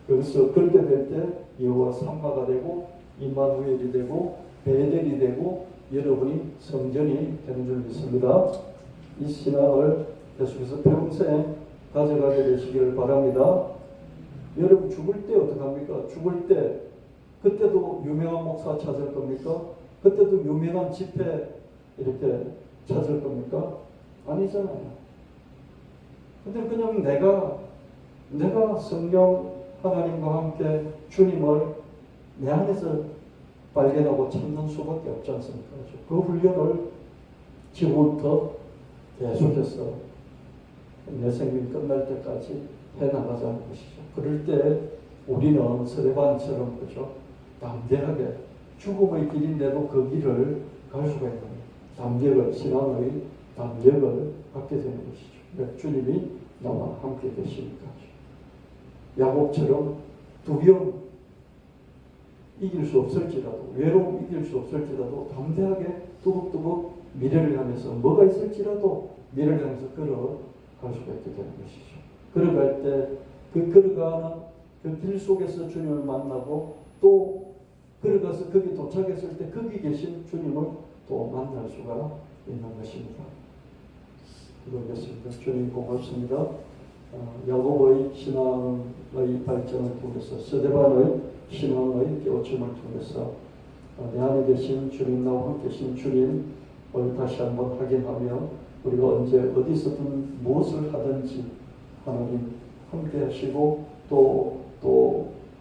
그래서 그렇게 될 때 여호와 삼가가 되고 임마누엘이 되고 베델이 되고 여러분이 성전이 되는 줄 믿습니다. 이 신앙을 계속해서 평생 가져가게 되시기를 바랍니다. 여러분 죽을 때 어떡합니까? 죽을 때 그때도 유명한 목사 찾을 겁니까? 그때도 유명한 집회 이렇게 찾을 겁니까? 아니잖아요. 근데 그냥 내가 성령 하나님과 함께 주님을 내 안에서 발견하고 찾는 수밖에 없지 않습니까? 그 훈련을 지금부터 계속해서 내 생명이 끝날 때까지 해나가자는 것이죠. 그럴 때 우리는 스데반처럼 그죠? 담대하게 죽음의 길인데도 그 길을 갈 수가 있는 거예요. 담력을, 신앙의 담력을 갖게 되는 것이죠. 주님이 나와 함께 계시니까. 야곱처럼 두려움 이길 수 없을지라도, 외로움 이길 수 없을지라도 담대하게 뚜벅뚜벅 미래를 향해서 뭐가 있을지라도 미래를 향해서 걸어갈 수가 있게 되는 것이죠. 걸어갈 때 그 걸어가는 그 길 속에서 주님을 만나고 또 걸어가서 거기 도착했을 때 거기 계신 주님을 또 만날 수가 있는 것입니다. 그러겠습니다. 주님 고맙습니다. 야곱의 신앙의 발전을 통해서 스데반의 신앙의 깨우침을 통해서 내 안에 계신 주님, 나와 함께 계신 주님을 다시 한번 확인하며 우리가 언제 어디서든 무엇을 하든지 하나님 함께 하시고 또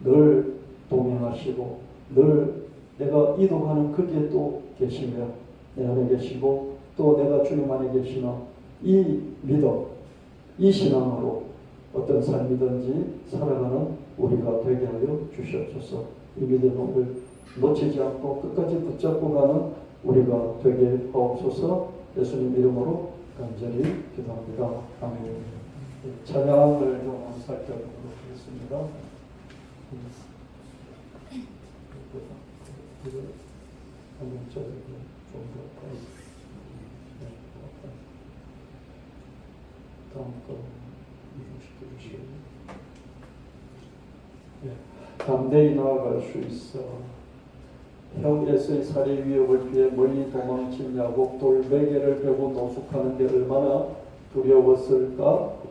늘 동행하시고 늘 내가 이동하는 거기에 또 계시며 내 안에 계시고 또 내가 주님 안에 계시는 이 믿음, 이 신앙으로 어떤 삶이든지 살아가는 우리가 되게 하여 주시옵소서. 이 믿음을 놓치지 않고 끝까지 붙잡고 가는 우리가 되게 하옵소서. 예수님 이름으로 간절히 기도합니다. 아멘. 찬양을 좀 살펴보도록 하겠습니다. 다음 거 이동시켜 주시고 담대히 나아갈 수 있어. 형 에서의 살해 위협을 피해 멀리 도망친 야곱 돌베개를 베고 노숙하는 게 얼마나 두려웠을까.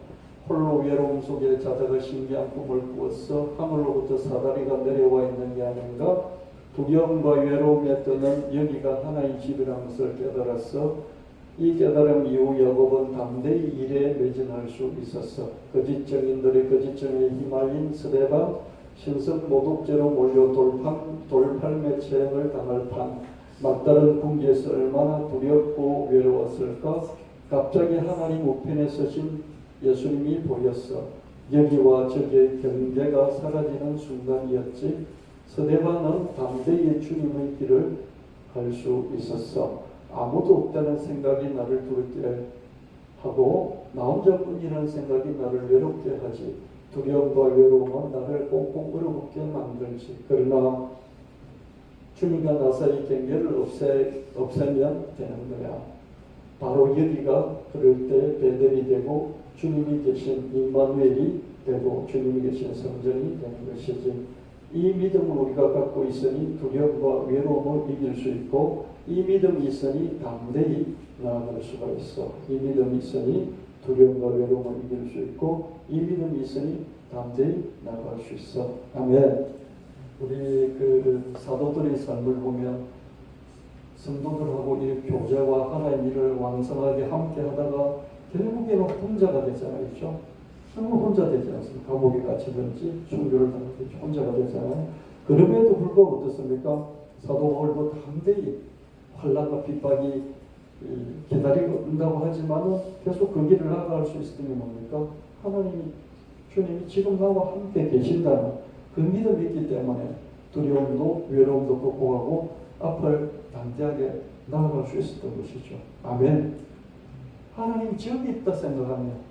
홀로 외로움 속에 자다가 신기한 꿈을 꾸었어. 하늘로부터 사다리가 내려와 있는 게 아닌가. 두려움과 외로움에 떠는 여기가 하나의 집이라는 것을 깨달았어. 이 깨달음 이후 야곱은 담대히 일에 매진할 수 있었어. 거짓 증인들의 거짓 증에 휘말린 스데반, 신성 모독죄로 몰려 돌팔매체행을 당할 판, 막다른 궁지에서 얼마나 두렵고 외로웠을까. 갑자기 하나님 우편에 서신 예수님이 보였어. 여기와 저기의 경계가 사라지는 순간이었지. 스데반은 담대히 주님의 길을 갈 수 있었어. 아무도 없다는 생각이 나를 두렵게 하고 나 혼자뿐이라는 생각이 나를 외롭게 하지. 두려움과 외로움은 나를 꽁꽁 얼어붙게 만들지. 그러나 주님과 나 사이 경계를 없애면 되는 거야. 바로 여기가 그럴 때 베델이 되고 주님이 계신 임마누엘이 되고 주님이 계신 성전이 되는 것이지. 이 믿음을 우리가 갖고 있으니 두려움과 외로움을 이길 수 있고, 이 믿음이 있으니 담대히 나아갈 수가 있어. 이 믿음이 있으니 두려움과 외로움을 이길 수 있고, 이 믿음이 있으니 담대히 나아갈 수 있어. 아멘. 우리 그 사도들의 삶을 보면 성도들하고 이 교제와 하나님 일을 왕성하게 함께 하다가 결국에는 혼자가 되잖아요. 그렇죠? 정말 혼자 되지 않습니까? 감옥에 갇히든지 순교를 당하든지 혼자가 되잖아요. 그럼에도 불구하고 어떻습니까? 사도 바울도 담대히 환난과 핍박이 기다리고 온다고 하지만은 계속 그 길을 나아갈 수 있었던 게 뭡니까? 하나님이, 주님이 지금 나와 함께 계신다는 그 믿음이 있기 때문에 두려움도 외로움도 극복하고 앞을 담대하게 나아갈 수 있었던 것이죠. 아멘. 하나님이 저기 있다 생각하면,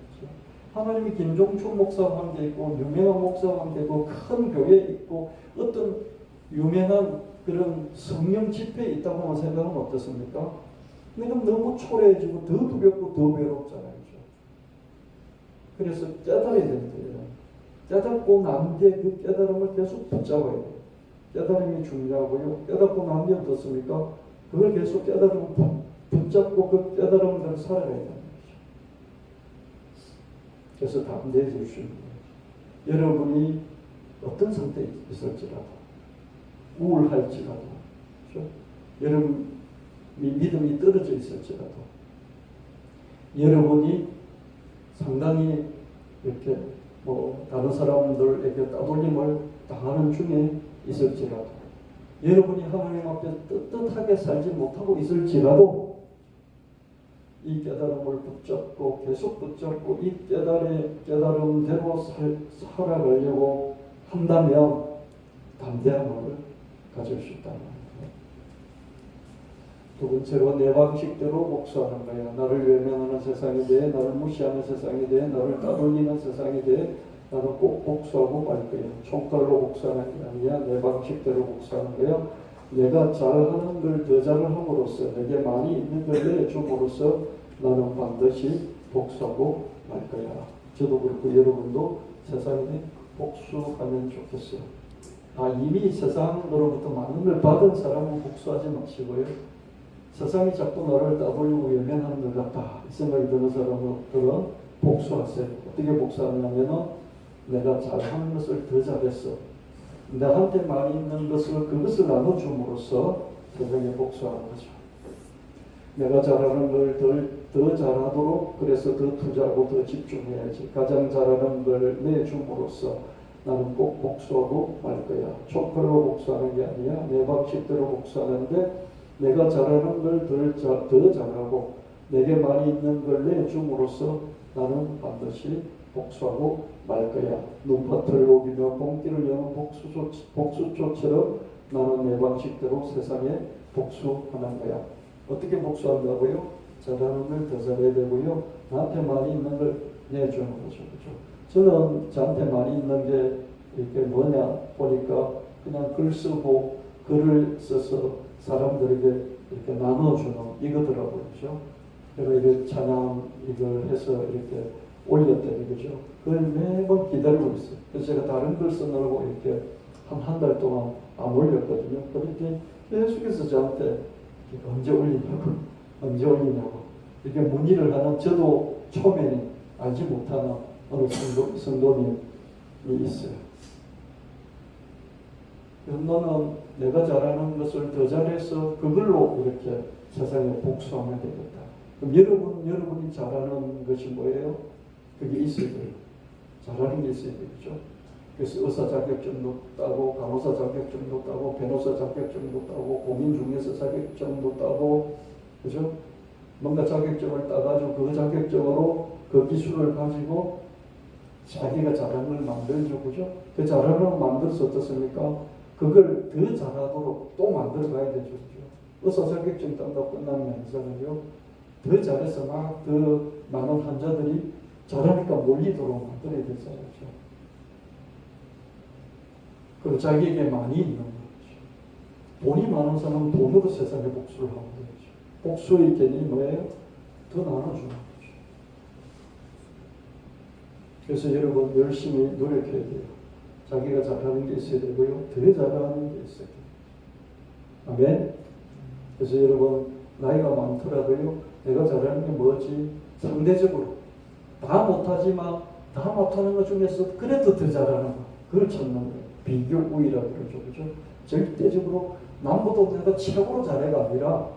하나님이 김종춘 목사와 함께 있고 유명한 목사와 함께 있고 큰 교회에 있고 어떤 유명한 그런 성령 집회에 있다고 하는 생각은 어떻습니까? 내가 너무 초라해지고 더 두렵고 더 외롭잖아요. 그래서 깨달아야 된대요. 깨닫고 난 뒤에 그 깨달음을 계속 붙잡아야 돼요. 깨달음이 중요하고요. 깨닫고 난 뒤에 어떻습니까? 그걸 계속 깨달음을 붙잡고 그 깨달음을 살아가야 됩니다. 그래서 담대해질 수 있는 거예요. 여러분이 어떤 상태에 있을지라도, 우울할지라도, 그렇죠? 여러분이 믿음이 떨어져 있을지라도, 여러분이 상당히 이렇게 다른 사람들에게 따돌림을 당하는 중에 있을지라도, 여러분이 하나님 앞에 떳떳하게 살지 못하고 있을지라도 이 깨달음을 붙잡고 계속 붙잡고 이 깨달음대로 살아가려고 한다면 담대함을 가질 수 있다는 거예요. 두 번째로 내 방식대로 복수하는 거예요. 나를 외면하는 세상에 대해, 나를 무시하는 세상에 대해, 나를 따돌리는 세상에 대해 나는 꼭 복수하고 말 거예요. 총칼로 복수하는 게 아니야. 내 방식대로 복수하는 거예요. 내가 잘하는 걸 더 잘함으로써, 내게 많이 있는 걸 내줌으로써 나는 반드시 복수하고 말 거야. 저도 그렇고 여러분도 세상에 복수하면 좋겠어요. 이미 세상으로부터 많은 걸 받은 사람은 복수하지 마시고요. 세상이 자꾸 너를 따돌리고 외면하는 것 같다 이 생각이 드는 사람들은 복수하세요. 어떻게 복수하냐면은 내가 잘하는 것을 더 잘했어. 나한테 많이 있는 것을 그것을 나눠줌으로써 세상에 복수하는 거죠. 내가 잘하는 걸 더 잘하도록 그래서 더 투자하고 더 집중해야지. 가장 잘하는 걸 내줌으로써 나는 꼭 복수하고 말 거야. 촉표로 복수하는 게 아니야. 내 방식대로 복수하는데 내가 잘하는 걸 더 잘하고 내게 많이 있는 걸 내줌으로써 나는 반드시 복수하고 말 거야. 눈밭을 녹이며 봉기를 여는 복수초처럼 나는 내 방식대로 세상에 복수하는 거야. 어떻게 복수한다고요? 잘하는 걸 더 잘해야 되고요. 나한테 많이 있는 걸 내주는 거죠. 그렇죠? 저는 저한테 많이 있는 게 이게 뭐냐 보니까 그냥 글 쓰고 글을 써서 사람들에게 이렇게 나눠주는 이거더라고요. 그렇죠? 그래서 이게 찬양 이걸 해서 이렇게 올렸더니 그죠? 그걸 매번 기다리고 있어요. 그래서 제가 다른 글 쓰느라고 이렇게 한 달 동안 안 올렸거든요. 그랬더니 계속해서 저한테 언제 올리냐고 이렇게 문의를 하는, 저도 처음에는 알지 못하는 어느 성도님이 있어요. 너는 내가 잘하는 것을 더 잘해서 그걸로 이렇게 세상에 복수하면 되겠다. 그럼 여러분이 잘하는 것이 뭐예요? 그게 있어야 돼요. 잘하는 게 있어야 되겠죠. 그래서 의사 자격증도 따고, 간호사 자격증도 따고, 변호사 자격증도 따고, 공인중개사 자격증도 따고, 그죠? 뭔가 자격증을 따가지고 그 자격증으로 그 기술을 가지고 자기가 잘하는 걸 만들죠, 그죠? 그 잘하는 걸 만들어서 어떻습니까? 그걸 더 잘하도록 또 만들어 가야 되죠, 그죠? 의사 자격증 딴다고 끝나는 게 아니잖아요. 더 잘해서 막 더 많은 환자들이 잘하니까 몰리도록 만들어야 되잖아요, 그죠? 그리고 자기에게 많이 있는 거죠. 돈이 많은 사람은 돈으로 세상에 복수를 하는 거죠. 복수의 개념이 뭐예요? 더 나눠주는 거죠. 그래서 여러분 열심히 노력해야 돼요. 자기가 잘하는 게 있어야 되고요. 더 잘하는 게 있어야 돼요. 아멘. 그래서 여러분 나이가 많더라도요. 내가 잘하는 게 뭐지? 상대적으로 다 못하지만 다 못하는 것 중에서 그래도 더 잘하는 거. 그걸 찾는 거예요. 비교 우위라고 그러죠. 그죠? 절대적으로 남보다 내가 최고로 잘해가 아니라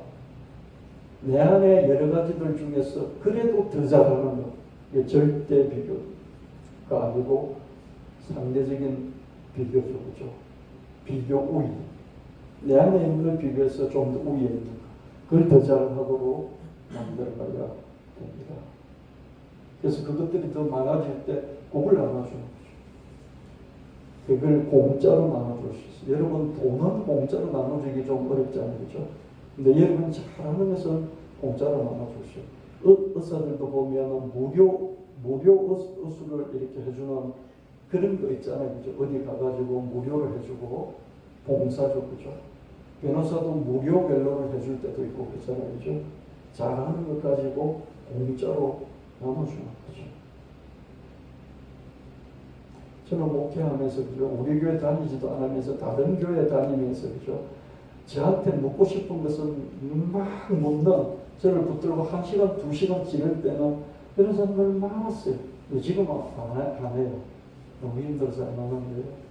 내 안에 여러 가지들 중에서 그래도 더 잘하는 거. 이게 절대 비교가 아니고 상대적인 비교죠. 그죠? 비교 우위. 내 안에 있는 걸 비교해서 좀 더 우위에 있는 거. 그걸 더 잘하도록 만들어가야 됩니다. 그래서 그것들이 더 많아질 때 그걸 나눠주는 거죠. 그걸 공짜로 나눠줄 수 있어요. 여러분 돈은 공짜로 나눠주기 좀 어렵잖아요. 그죠? 근데 여러분 잘하는 것은 공짜로 나눠줄 수 있어요. 의사들도 보면 무료 의술을 이렇게 해주는 그런 거 있잖아요. 그죠? 어디 가가지고 무료로 해주고 봉사죠. 그죠? 변호사도 무료 변론을 해줄 때도 있고 그렇잖아요. 그죠? 잘하는 것 가지고 공짜로 나눠주는 거죠. 저는 목회하면서 그죠? 우리 교회 다니지도 않으면서 다른 교회 다니면서 그죠? 저한테 묻고 싶은 것은 막 묻는 저를 붙들고 1시간, 2시간 지낼 때는 그런 사람들 많았어요. 지금은 안 해요. 너무 힘들어서 안 하는 거예요.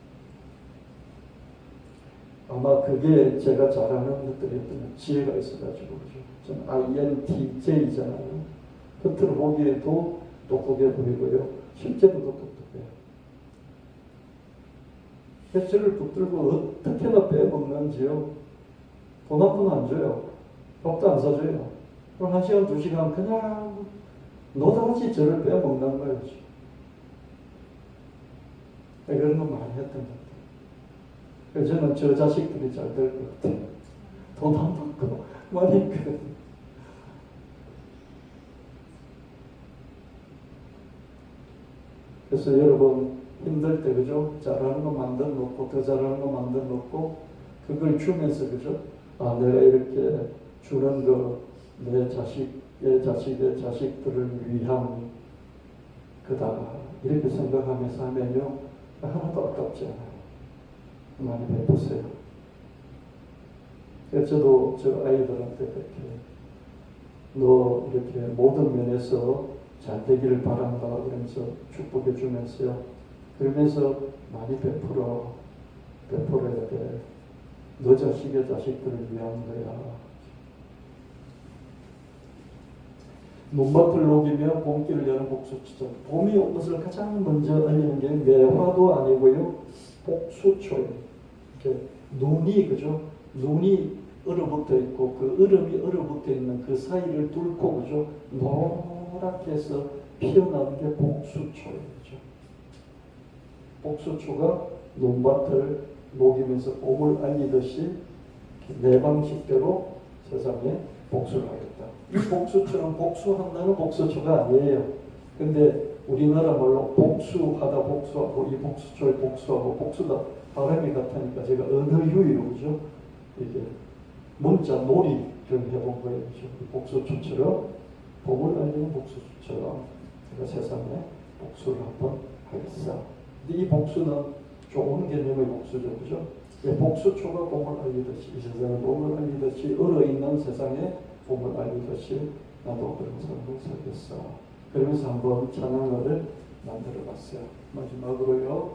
아마 그게 제가 잘하는 것들이 어떤 지혜가 있어가지고 그죠? 저는 INTJ잖아요. 겉으로 보기에도 똑똑해 보이고요. 실제로도 똑똑해요. 저를 붙들고 어떻게나 빼먹는지요. 돈 한 푼 안 줘요. 밥도 안 사줘요. 그럼 1시간, 2시간 그냥 노다지 저를 빼먹는 거예요. 그런 거 많이 했던 것 같아요. 그래서 저는 저 자식들이 잘 될 것 같아요. 돈 안 받고 많이 했거든요. 그래서 여러분 힘들 때 그죠? 잘하는 거 만들어 놓고 더 잘하는 거 만들어 놓고 그걸 주면서 그죠? 아 내가 이렇게 주는 거 내 자식의 자식들을 위한 그다 이렇게 생각하면서 하면요 하나도 아깝지 않아요. 많이 베푸세요. 그래서 저도 저 아이들한테 이렇게 너 이렇게 모든 면에서 잘 되기를 바란다 그러면서 축복해 주면서요. 그러면서 많이 베풀어야 돼. 너 자식의 자식들을 위한 거야. 눈밭을 녹이며 봄길을 여는 복수초죠. 봄이 온 것을 가장 먼저 알리는 게 매화도 아니고요. 복수초예요. 이렇게 눈이 그죠? 눈이 얼어붙어 있고 그 얼음이 얼어붙어 있는 그 사이를 뚫고 그죠? 노랗게 해서 피어나는 게 복수초예요. 그죠? 복수초가 눈밭을 녹이면서 봄을 알리듯이 내 방식대로 세상에 복수를 하겠다. 이 복수초는 복수한다는 복수초가 아니에요. 근데 우리나라 말로 복수하다 복수하고 이 복수초에 복수하고 복수다 발음이 같으니까 제가 언어유희로 그죠? 이게 문자 놀이를 해본 거예요. 그죠? 복수초처럼 봄을 알리는 복수초처럼 제가 세상에 복수를 한번 하겠어. 근데 이 복수는 좋은 개념의 복수죠. 그죠? 복수초가 봄을 알리듯이 이 세상에 봄을 알리듯이 얼어있는 세상에 봄을 알리듯이 나도 그런 삶을 살겠어. 그러면서 한번 찬양을 만들어봤어요. 마지막으로요.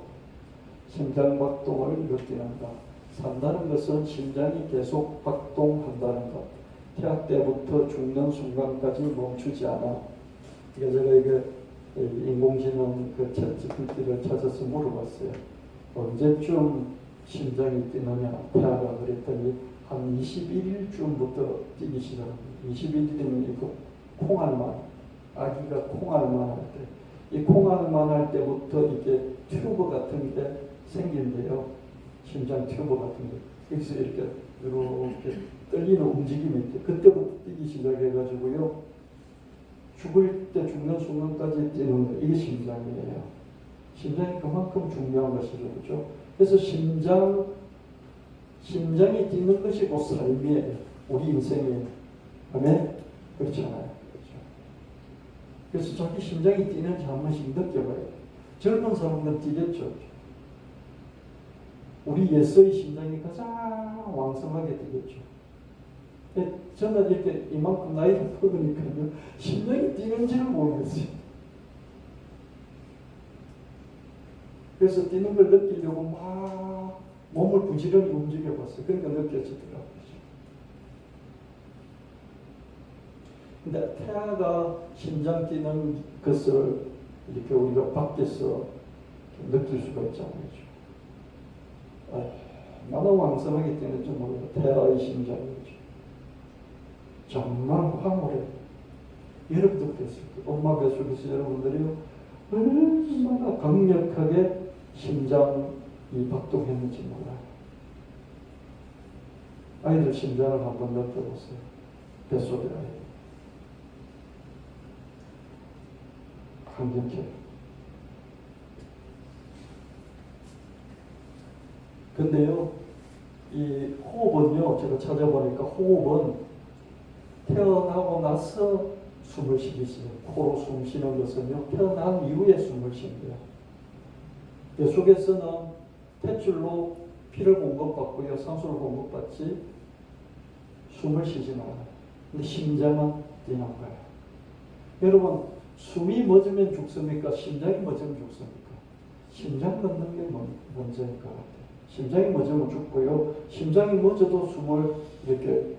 심장박동을 느끼는다. 산다는 것은 심장이 계속 박동한다는 것. 태아 때부터 죽는 순간까지 멈추지 않아. 그러니까 제가 이게 인공지능 그 챗GPT를 찾아서 물어봤어요. 언제쯤 심장이 뛰느냐 태아가 그랬더니 한 21일쯤부터 뛰기 시작합니다. 21일이면 이거 콩알만 아기가 콩알만 할 때 이 콩알만 할 때부터 이게 튜브 같은 게 생긴대요. 심장 튜브 같은 게 여기서 이렇게 떨리는 움직임이 있대. 그때부터 뛰기 시작해가지고요. 죽을 때 죽는 순간까지 뛰는 거 이게 심장이에요. 심장이 그만큼 중요한 것이죠. 그렇죠? 그래서 심장이 뛰는 것이 곧 삶이에요. 우리 인생이에요. 아멘? 그렇잖아요. 그래서 자기 심장이 뛰는지 한 번씩 느껴봐요. 젊은 사람은 뛰겠죠. 우리 예서의 심장이 가장 왕성하게 뛰겠죠. 저는 이렇게 이만큼 나이가 먹으니까요, 심장이 뛰는지를 모르겠어요. 그래서 뛰는 걸 느끼려고 막 몸을 부지런히 움직여봤어요. 그러니까 느껴지더라고요. 근데 태아가 심장 뛰는 것을 이렇게 우리가 밖에서 느낄 수가 있잖아요. 얼마나 왕성하게 뛰는지 몰라요. 태아의 심장이죠. 정말 황홀해요. 여러분도 그랬을 거예요. 엄마 뱃속에서 여러분들이 얼마나 강력하게 심장이 박동했는지 몰라요. 아이들 심장을 한번 느껴보세요. 뱃속에 아이. 강력해요. 근데요, 이 호흡은요, 제가 찾아보니까 호흡은 태어나고 나서 숨을 쉬기어요. 코로 숨 쉬는 것은요, 태어난 이후에 숨을 쉰대요. 뱃속에서는 탯줄로 피를 공급받고요, 산소를 공급받지 숨을 쉬지 않아요. 근데 심장은 뛰는 거예요. 여러분, 숨이 멎으면 죽습니까? 심장이 멎으면 죽습니까? 심장 멎는 게 먼저일 것 같아요. 심장이 멎으면 죽고요. 심장이 멎어도 숨을 이렇게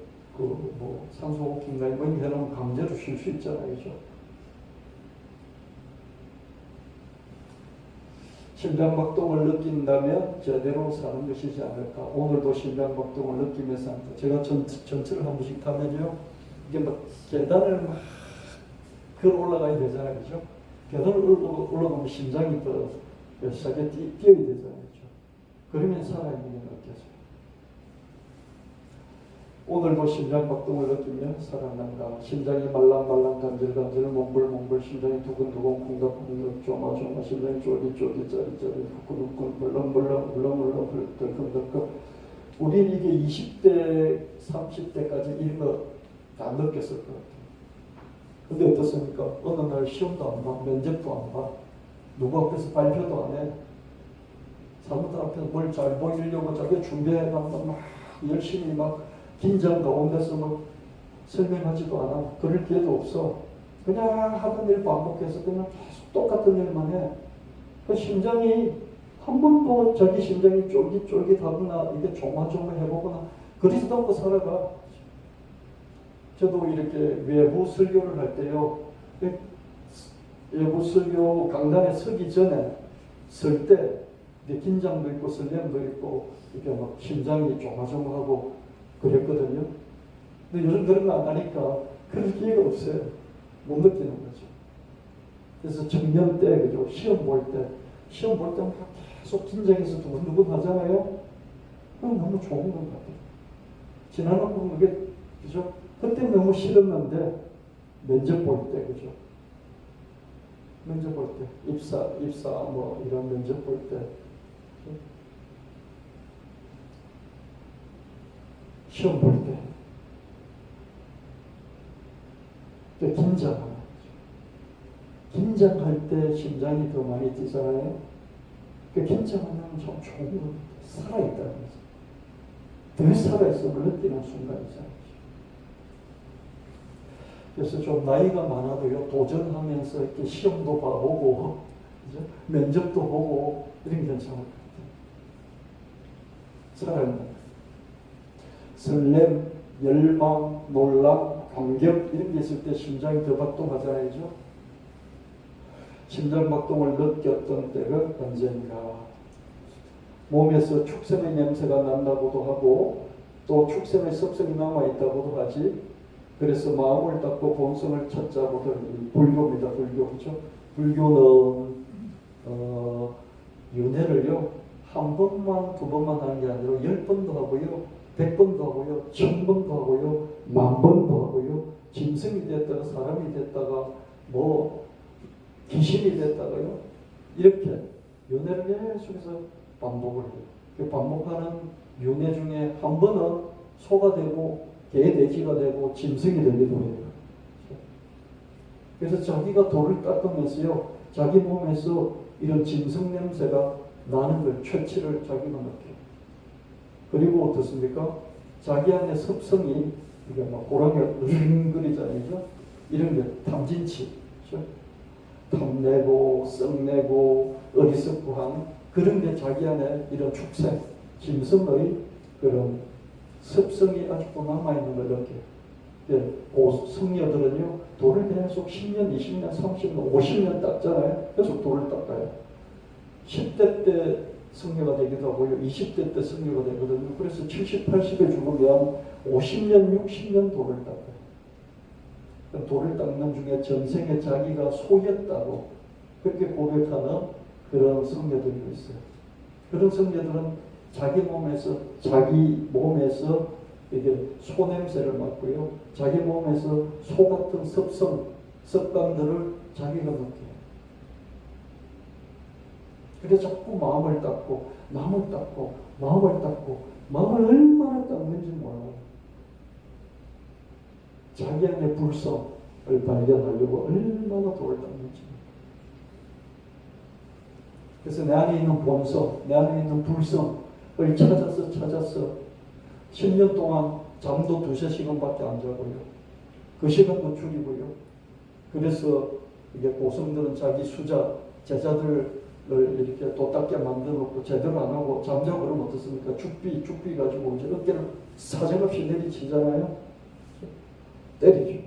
산소 호흡기나 이런 해놓으면 강제로 쉴 수 있잖아요. 그죠? 심장박동을 느낀다면 제대로 사는 것이지 않을까. 오늘도 심장박동을 느끼면서 합니다. 제가 전철을 한 번씩 타면요, 이게 막 계단을 막 걸어 올라가야 되잖아요. 그죠? 계단을 올라가면 심장이 더 세게 뛰어야 되잖아요. 그죠? 그러면 살아있는 게 느껴져요. 오늘도 심장박동을 느끼며 살아난다. 심장이 말랑말랑 간질간질 몽글몽글 심장이 두근두근 쿵닥쿵닥 조마조마 심장이 쫄깃쫄깃 짜릿짜릿 후끈후끈 벌렁벌렁 울렁울렁 덜컹덜컹. 우린 이게 20대 30대까지 이런 거 다 느꼈을 것 같아요. 근데 어떻습니까? 어느 날 시험도 안 봐, 면접도 안 봐, 누구 앞에서 발표도 안 해. 사람들 앞에서 뭘 잘 보이려고 자기 준비해가면서 막 열심히 막 긴장 가운데서 막 설명하지도 않아. 그럴 기회도 없어. 그냥 하던 일 반복해서 그냥 계속 똑같은 일만 해. 그 심장이 한 번도 자기 심장이 쫄깃쫄깃하거나 이게 조마조마해보거나 그러지도 않고 살아가. 저도 이렇게 외부 설교를 할 때요, 외부 설교 강단에 서기 전에 설 때 긴장도 있고 설렘도 있고 이렇게 막 심장이 조마조마하고 그랬거든요. 근데 요즘 그런 거 안 하니까 그럴 기회가 없어요. 못 느끼는 거죠. 그래서 청년 때, 그죠? 시험 볼 때 막 계속 긴장해서 두근두근 하잖아요. 그건 너무 좋은 것 같아요. 지나가고 그게, 그죠? 그때 너무 싫었는데, 면접 볼 때, 그죠? 면접 볼 때, 입사, 뭐, 이런 면접 볼 때, 시험 볼 때, 긴장하는 거죠. 긴장할 때 심장이 더 많이 뛰잖아요. 긴장하면 참 좋은 거 살아있다는 거죠. 더 살아있음을 느끼는 순간이잖아요. 그래서 좀 나이가 많아도요, 도전하면서 이렇게 시험도 봐보고, 그죠? 면접도 보고, 이런 게 괜찮을 것 같아요. 살아있는 거예요. 설렘, 열망, 놀람, 감격, 이런 게 있을 때 심장이 더 박동하잖아요. 그죠? 심장 박동을 느꼈던 때가 언젠가. 몸에서 축샘의 냄새가 난다고도 하고, 또 축샘의 습성이 남아있다고도 하지. 그래서 마음을 닫고 본성을 찾자고도 불교입니다. 불교. 그렇죠? 불교는 윤회를요, 한 번만, 두 번만 하는 게 아니라 10번도 하고요, 100번도 하고요, 1000번도 하고요, 10,000번도 하고요, 짐승이 됐다가 사람이 됐다가 뭐 귀신이 됐다가요, 이렇게 윤회를 계속해서 반복을 해요. 그 반복하는 윤회 중에 한 번은 소가 되고 개, 돼지가 되고 짐승이 되기도 해요. 그래서 자기가 돌을 닦으면서요, 자기 몸에서 이런 짐승 냄새가 나는 걸, 퇴치를 자기가 느껴요. 그리고 어떻습니까? 자기 안에 습성이, 이게 막 고랑이가 으르렁거리잖아요. 이런 게 탐진치, 그렇죠? 탐내고, 썩내고, 어리석고한 그런 게 자기 안에 이런 축생, 짐승의 그런 습성이 아직도 남아있는 걸 느껴요. 그 성녀들은요, 돌을 계속 10년, 20년, 30년, 50년 닦잖아요. 계속 돌을 닦아요. 10대 때 성녀가 되기도 하고요, 20대 때 성녀가 되거든요. 그래서 70, 80에 죽으면 50년, 60년 돌을 닦아요. 돌을 닦는 중에 전생에 자기가 소였다고 그렇게 고백하는 그런 성녀들이 있어요. 그런 성녀들은 자기 몸에서 이게 소 냄새를 맡고요, 자기 몸에서 소 같은 습관들을 자기가 느껴요. 그래서 자꾸 마음을 닦고 마음을 얼마나 닦는지 몰라요. 자기 안에 불성을 발견하려고 얼마나 돌을 닦는지. 그래서 내 안에 있는 본성, 내 안에 있는 불성을 찾아서 10년 동안 잠도 2~3시간밖에 안 자고요. 그 시간도 줄이고요. 그래서 이게 고성들은 자기 제자들을 이렇게 도닦게 만들어놓고 제대로 안 하고 잠자고 그러면 어떻습니까? 죽비 가지고 이제 어깨를 사정없이 내리치잖아요. 때리죠.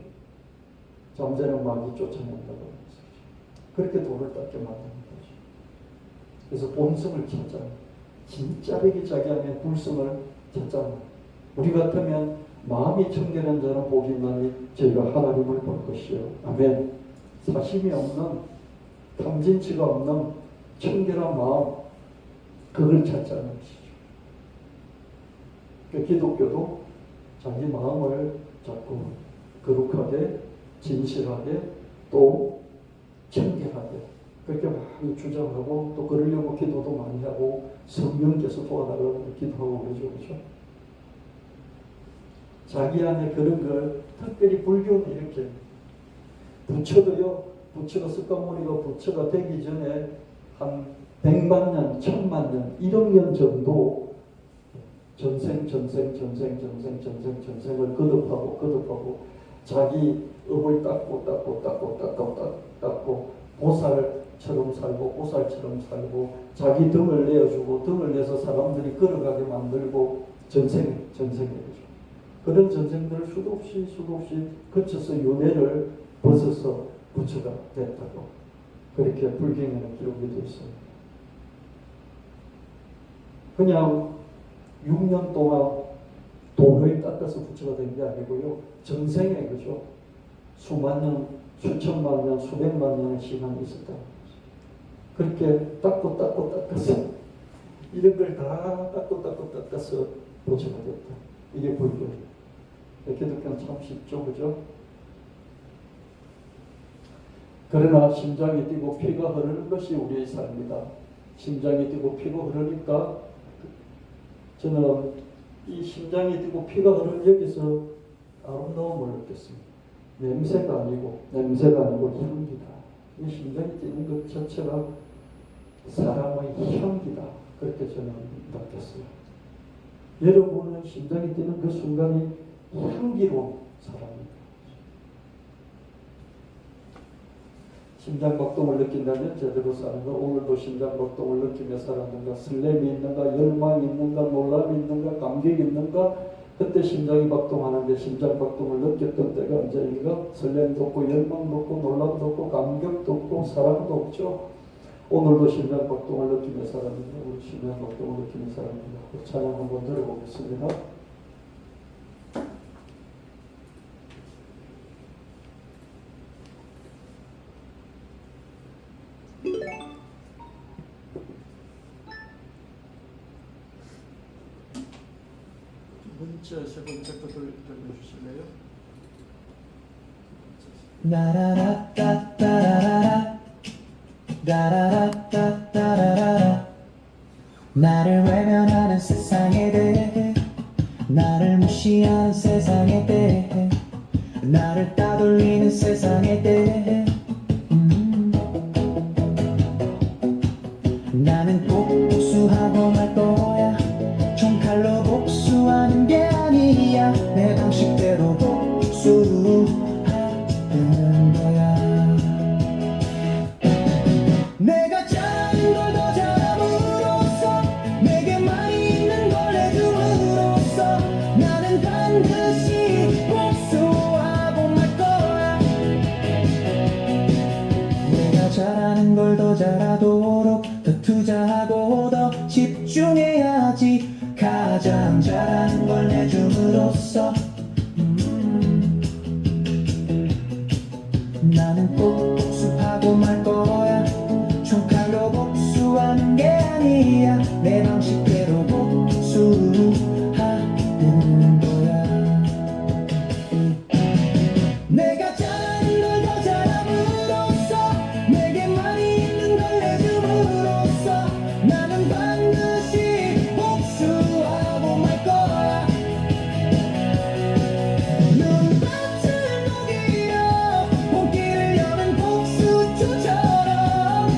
잠자는 마귀 쫓아낸다고. 그렇게 돌을 닦게 만드는 거죠. 그래서 본성을 찾아요. 진짜 되게 자기 안에 불성을 찾잖아요. 우리 같으면 마음이 청결한 자는 복이 있나니 저희가 하나님을 볼 것이요. 아멘. 사심이 없는, 탐진치가 없는 청결한 마음, 그걸 찾자는 것이죠. 그러니까 기독교도 자기 마음을 자꾸 거룩하게, 진실하게, 또 청결하게 그렇게 많이 주장하고, 또 그러려고 기도도 많이 하고, 성령께서 도와달라고 기도하고 그러죠. 자기 안에 그런 걸, 특별히 불교는 이렇게, 부처가 석가모니가 부처가 되기 전에 한 100만 년, 1000만 년, 1억 년 정도 전생을 거듭하고 자기 업을 닦고 보살처럼 살고 자기 등을 내어주고 등을 내서 사람들이 걸어가게 만들고 전생이죠. 그런 전생들을 수도 없이 거쳐서 윤회를 벗어서 부처가 됐다고 그렇게 불경에는 기록이 되어 있어요. 그냥 6년 동안 도를 닦아서 부처가 된 게 아니고요, 전생에 그죠, 수만 년, 수천만 년, 수백만 년의 시간이 있었다. 그렇게 닦아서 이런 걸 다 닦아서 부처가 됐다. 이게 불교예요. 기독교는 참 쉽죠, 그죠? 그러나 심장이 뛰고 피가 흐르는 것이 우리의 삶이다. 심장이 뛰고 피가 흐르니까 저는 이 심장이 뛰고 피가 흐르는 여기서 아름다움을 느꼈습니다. 냄새가 아니고 향기다. 이 심장이 뛰는 것 자체가 사람의 향기다. 그렇게 저는 느꼈어요. 여러분은 심장이 뛰는 그 순간이 향기로운 사람입니다. 심장박동을 느낀다면 제대로 사는 거, 오늘도 심장박동을 느끼며 살았는가, 설렘이 있는가, 열망이 있는가, 놀람이 있는가, 감격이 있는가, 그때 심장이 박동하는데 심장박동을 느꼈던 때가 언제인가? 설렘도 없고 열망도 없고 놀람도 없고 감격도 없고 사랑도 없죠. 오늘도 심장박동을 느끼며 살았는데 우리 심장박동을 느끼며 살았는가. 찬양 한번 들어보겠습니다. 세 번째 것을 들려주실래요? 나라라따따라라 나라라따따라라 나를 외면하는 세상에 대해, 나를 무시하는 세상에 대해, 나를 따돌리는 세상에 대해 나는 꼭 복수하고 말 거야. 총칼로 복수하는 게 아니야. 내 방식대로 복수하는 거야. 내가 잘하는 걸 더 잘함으로써, 내게 많이 있는 걸 내줌으로써, 나는 반드시 복수하고 말 거야. 내가 잘하는 걸 더 잘하도록 더 투자하고 더 집중해야지. 가장 잘하는 걸 내줌으로써 나는 꼭 복수하고 말 거야. 총칼로 복수하는 게 아니야. 내 방식대로 복수하는 거야. 내가 잘하는 걸 더 잘함으로써, 내게 많이 있는 걸 내줌으로써, 나는 반드시 복수하고 말 거야. 눈밭을 녹이려 꽃길을 여는 복수초처럼,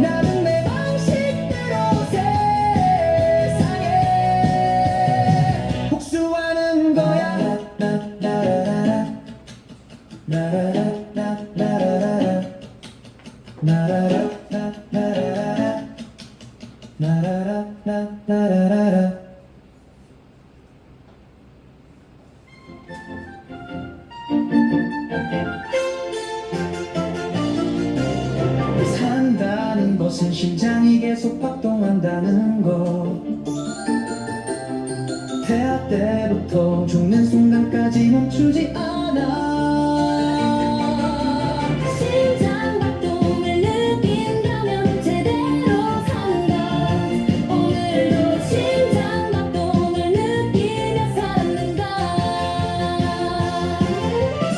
나는 내 방식대로 세상에 복수하는 거야. 나라라라 나라라라 나라라라 나라라라 나라라라. 산다는 것은 심장이 계속 박동한다는 것. 태아 때부터 죽는 순간까지 멈추지 않아. 심장 박동을 느낀다면 제대로 산다. 오늘도 심장 박동을 느끼며 사는가.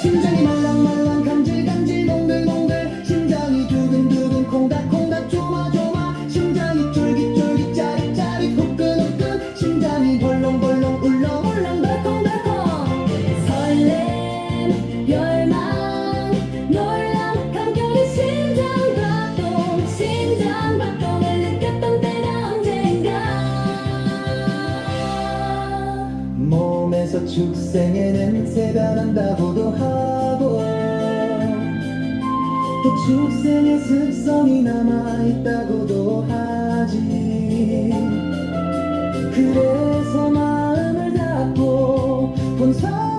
심장이 말랑말랑 간질간질 몽글몽글, 심장이 두근두근 콩닥콩닥 조마조마, 심장이 쫄깃쫄깃 짜릿짜릿 후끈후끈, 심장이 벌렁벌렁 울렁울렁 덜컹덜컹 설렘 열망 놀람 감격의 심장 박동을 느꼈던 때가 언젠가. 몸에서 축생의 냄새가 난다고도 하고, 또 축생의 습성이 남아있다고도 하지. 그래서 마음을 닫고 본성